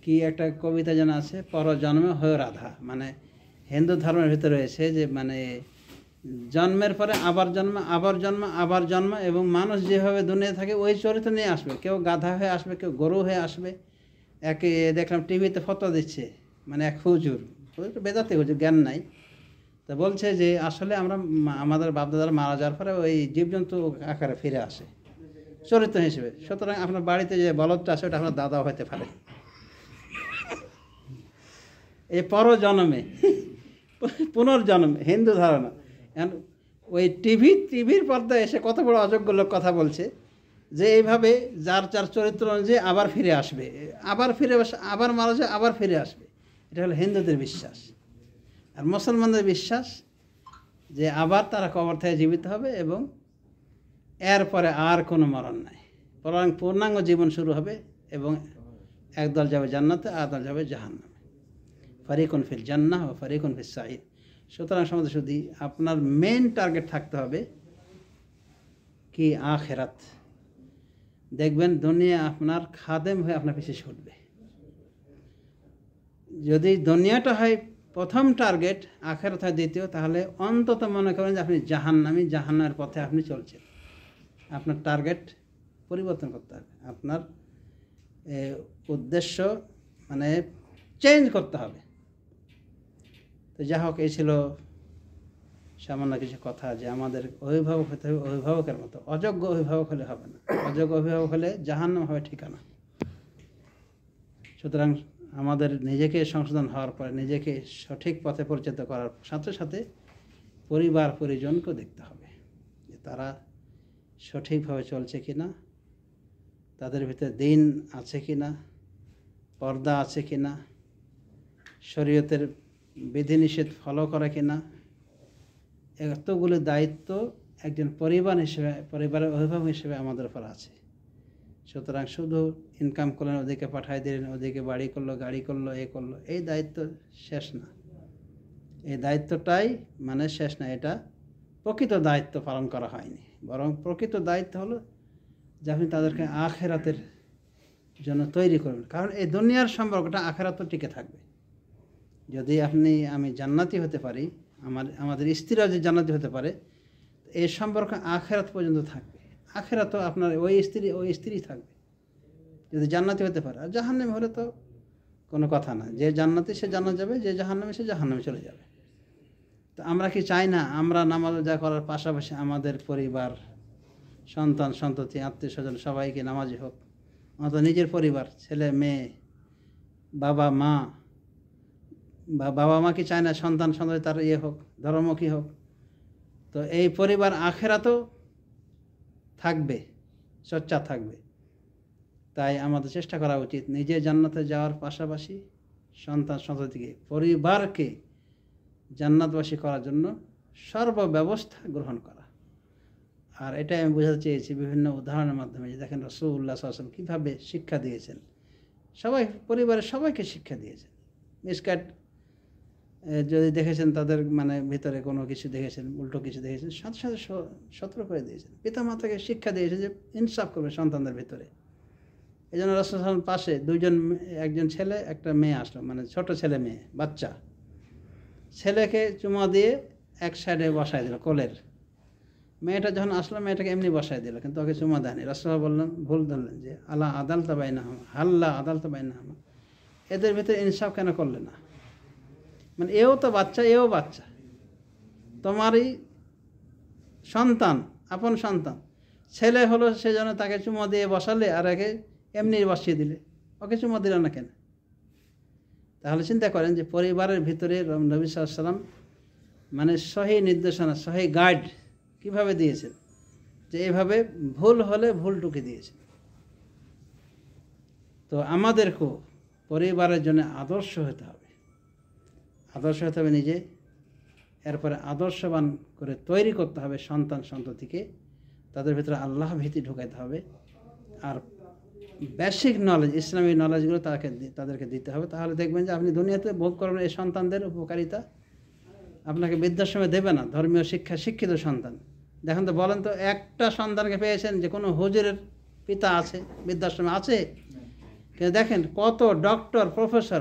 কি একটা কবিতা যেন আছে, পরজন্মে হয় রাধা। মানে হিন্দু ধর্মের ভিতরে রয়েছে যে মানে জন্মের পরে আবার জন্ম, আবার জন্ম, আবার জন্ম, এবং মানুষ যেভাবে দুনিয়া থাকে ওই চরিত্র নিয়ে আসবে। কেউ গাধা হয়ে আসবে, কেউ গরু হয়ে আসবে। একে দেখলাম টিভিতে ফটো দিচ্ছে, মানে এক হুজুর বেদাতে হুজুর, জ্ঞান নাই, তা বলছে যে আসলে আমরা আমাদের বাপদাদারা মারা যাওয়ার পরে ওই জীবজন্তু আকারে ফিরে আসে চরিত্র হিসেবে। সুতরাং আপনার বাড়িতে যে বলদটা আছে ওটা আপনার দাদাও হতে পারে। এই পরজন্মে, পুনর্জন্মে হিন্দু ধারণা। ওই টিভির পর্দায় এসে কত বড় অযোগ্য লোক কথা বলছে যে এইভাবে যার যার চরিত্র অনুযায়ী আবার ফিরে আসবে, আবার ফিরে আবার মারা যায়, আবার ফিরে আসবে। এটা হলো হিন্দুদের বিশ্বাস। আর মুসলমানদের বিশ্বাস যে আবার তারা কবর থেকে জীবিত হবে এবং এরপরে আর কোনো মরণ নাই, বরং পূর্ণাঙ্গ জীবন শুরু হবে এবং একদল যাবে জান্নাতে, আর দল যাবে জাহান্নামে। ফারিকুন ফিল জান্নাহ ও ফারিকুন ফিস সাঈর। সুতরাং সমাজে শুধু আপনার মেন টার্গেট থাকতে হবে কি? আখেরাত। দেখবেন দুনিয়া আপনার খাদেম হয়ে আপনার পিছিয়ে ছুটবে। যদি দুনিয়াটা হয় প্রথম টার্গেট, আখেরাত হয় দ্বিতীয়, তাহলে অন্তত মনে করেন যে আপনি জাহান্নামী, জাহান্নামের পথে আপনি চলছেন। আপনার টার্গেট পরিবর্তন করতে হবে, আপনার উদ্দেশ্য মানে চেঞ্জ করতে হবে। তো যা হোক, এই ছিল সামান্য কিছু কথা, যে আমাদের অভিভাবক হতে হবে অভিভাবকের মতো। অযোগ্য অভিভাবক হলে হবে না, অযোগ্য অভিভাবক হলে জাহান্নাম হবে ঠিকানা। সুতরাং আমাদের নিজেকে সংশোধন হওয়ার পরে নিজেকে সঠিক পথে পরিচালিত করার সাথে সাথে পরিবার পরিজনকেও দেখতে হবে যে তারা সঠিকভাবে চলছে কি না, তাদের ভিতরে দিন আছে কি না, পর্দা আছে কি না, শরীয়তের বিধিনিষেধ ফলো করে কি না। এতগুলো দায়িত্ব একজন পরিবারের অভিভাবক হিসেবে আমাদের উপর আছে। সুতরাং শুধু ইনকাম করলেন, ওদিকে পাঠাই দিলেন, ওদিকে বাড়ি করলো, গাড়ি করলো, এ করলো, এই দায়িত্ব শেষ না। এই দায়িত্বটাই মানে শেষ না, এটা প্রকৃত দায়িত্ব পালন করা হয়নি। বরং প্রকৃত দায়িত্ব হলো যে আপনি তাদেরকে আখেরাতের জন্য তৈরি করবেন। কারণ এই দুনিয়ার সম্পর্কটা আখেরাতও টিকে থাকবে। যদি আমি জান্নাতি হতে পারি, আমাদের স্ত্রীরাও যে জান্নাতি হতে পারে, এই সম্পর্ক আখেরাত পর্যন্ত থাকবে। আখেরাতও আপনার ওই স্ত্রী থাকবে যদি জান্নাতি হতে পারে। আর জাহান্নামী হলে তো কোনো কথা না, যে জান্নাতি সে জান্নাত যাবে, যে জাহান্নামী সে জাহান্নামে চলে যাবে। তো আমরা কি চাই না আমরা নামাজ রোজা করার পাশাপাশি আমাদের পরিবার, সন্তান সন্ততি, আত্মীয় স্বজন সবাইকে নামাজি হোক? অত নিজের পরিবার, ছেলে মেয়ে, বাবা মা কি চায় না সন্তান সন্ততি তার হোক, ধর্মমুখী হোক? তো এই পরিবার আখেরাতেও থাকবে, চর্চা থাকবে। তাই আমাদের চেষ্টা করা উচিত নিজে জান্নাতে যাওয়ার পাশাপাশি সন্তান সন্ততিকে, পরিবারকে জান্নাতবাসী করার জন্য সর্বব্যবস্থা গ্রহণ করা। আর এটাই আমি বোঝাতে চেয়েছি বিভিন্ন উদাহরণের মাধ্যমে, যে দেখেন রাসূলুল্লাহ সাল্লাল্লাহু আলাইহি ওয়াসাল্লাম কীভাবে শিক্ষা দিয়েছেন, পরিবারের সবাইকে শিক্ষা দিয়েছেন। মিসকাট যদি দেখেছেন তাদের মানে ভিতরে কোনো কিছু দেখেছেন, উল্টো কিছু দেখেছেন, সাথে সাথে সতর্ক করে দিয়েছেন। পিতা মাতাকে শিক্ষা দিয়েছেন যে ইনসাফ করবে সন্তানদের ভিতরে, এই জন্য রাসূল সাল্লাল্লাহু আলাইহি ওয়াসাল্লাম পাশে একজন ছেলে একটা মেয়ে আসলো, মানে ছোট ছেলে মেয়ে বাচ্চা। ছেলেকে চুমা দিয়ে এক সাইডে বসায় দিল কোলের, মেয়েটা যখন আসলো মেয়েটাকে এমনি বসায় দিল, কিন্তু ওকে চুমা দেয়নি। রাসূলুল্লাহ বললেন, ভুল ধরলেন যে আলা আদালতা বাইনাহুমা, হাল্লা আদালতা বাইনাহুমা, এদের ভিতরে ইনসাফ কেন করলে না? মানে এও তো বাচ্চা, এও বাচ্চা, তোমারই সন্তান, আপন সন্তান। ছেলে হলো সেজন্য তাকে চুমা দিয়ে বসালে, আর একে এমনি বসিয়ে দিলে, ওকে চুমা দিল না কেন? তাহলে চিন্তা করেন যে পরিবারের ভিতরে নবী সাল্লাল্লাহু আলাইহি ওয়াসাল্লাম মানে সহি নির্দেশনা, সহি গাইড কীভাবে দিয়েছেন, যে এইভাবে ভুল হলে ভুল টুকে দিয়েছেন। তো আমাদেরকেও পরিবারের জন্য আদর্শ হতে হবে, আদর্শ হতে হবে নিজে, এরপরে আদর্শবান করে তৈরি করতে হবে সন্তান সন্ততিকে, তাদের ভিতরে আল্লাহ ভীতি ঢুকাইতে হবে, আর বেসিক নলেজ, ইসলামিক নলেজগুলো তাদেরকে দিতে হবে। তাহলে দেখবেন যে আপনি দুনিয়াতে ভোগ করবেন এই সন্তানদের উপকারিতা, আপনাকে বৃদ্ধাশ্রমে দেবে না। ধর্মীয় শিক্ষা শিক্ষিত সন্তান, দেখেন তো, বলেন তো একটা সন্তানকে পেয়েছেন যে কোনো হুজুরের পিতা আছে বৃদ্ধাশ্রমে? আছে? কিন্তু দেখেন কত ডক্টর, প্রফেসর,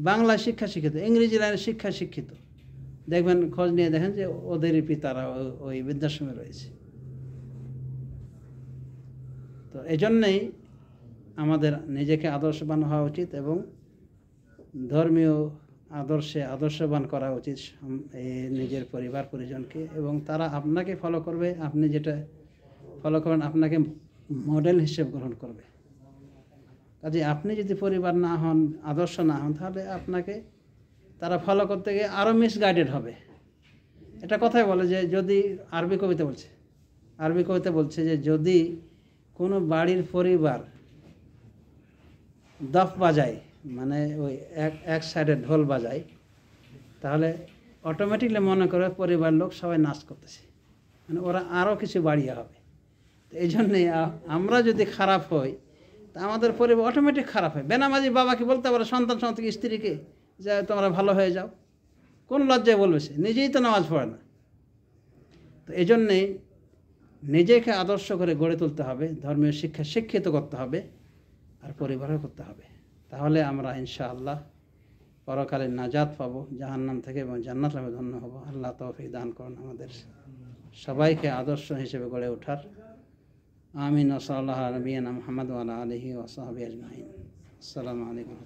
বাংলা শিক্ষা শিক্ষিত, ইংরেজি লাইনের শিক্ষা শিক্ষিত, দেখবেন খোঁজ নিয়ে দেখেন যে ওদেরই পিতারা ওই বৃদ্ধাশ্রমে রয়েছে। তো এই জন্যেই আমাদের নিজেকে আদর্শবান হওয়া উচিত এবং ধর্মীয় আদর্শে আদর্শবান করা উচিত এই নিজের পরিবার পরিজনকে, এবং তারা আপনাকে ফলো করবে, আপনি যেটা ফলো করবেন আপনাকে মডেল হিসেবে গ্রহণ করবে। কাজে আপনি যদি পরিবার না হন, আদর্শ না হন, তাহলে আপনাকে তারা ফলো করতে গিয়ে আরও মিসগাইডেড হবে। এটা কথাই বলে যে যদি আরবি কবিতা বলছে যে যদি কোনো বাড়ির পরিবার দফ বাজায়, মানে ওই এক সাইডে ঢোল বাজায়, তাহলে অটোমেটিকলি মনে করে পরিবার লোক সবাই নাচ করতেছে, মানে ওরা আরও কিছু বাড়িয়ে হবে। তো এই জন্যেই আমরা যদি খারাপ হই, তা আমাদের পরিবার অটোমেটিক খারাপ হয়। বেনামাজি বাবাকে বলতে পারে সন্তান সন্ততি স্ত্রীকে যে তোমরা ভালো হয়ে যাও, কোন লজ্জায় বলবে? সে নিজেই তো নামাজ পড়ে না। তো এই জন্যেই নিজেকে আদর্শ করে গড়ে তুলতে হবে, ধর্মীয় শিক্ষা শিক্ষিত করতে হবে, আর পরিবারও করতে হবে। তাহলে আমরা ইনশাআল্লাহ পরকালে নাজাত পাবো জাহান্নাম থেকে এবং জান্নাত লাভে ধন্য হব। আল্লাহ তৌফিক দান করুন আমাদের সবাইকে আদর্শ হিসেবে গড়ে ওঠার। আমিন। সাল্লাল্লাহু আলা নবিয়িনা মুহাম্মদ ওয়া আলা আলিহি ওয়া সাহবিহি আজমাইন। আসসালামু আলাইকুম।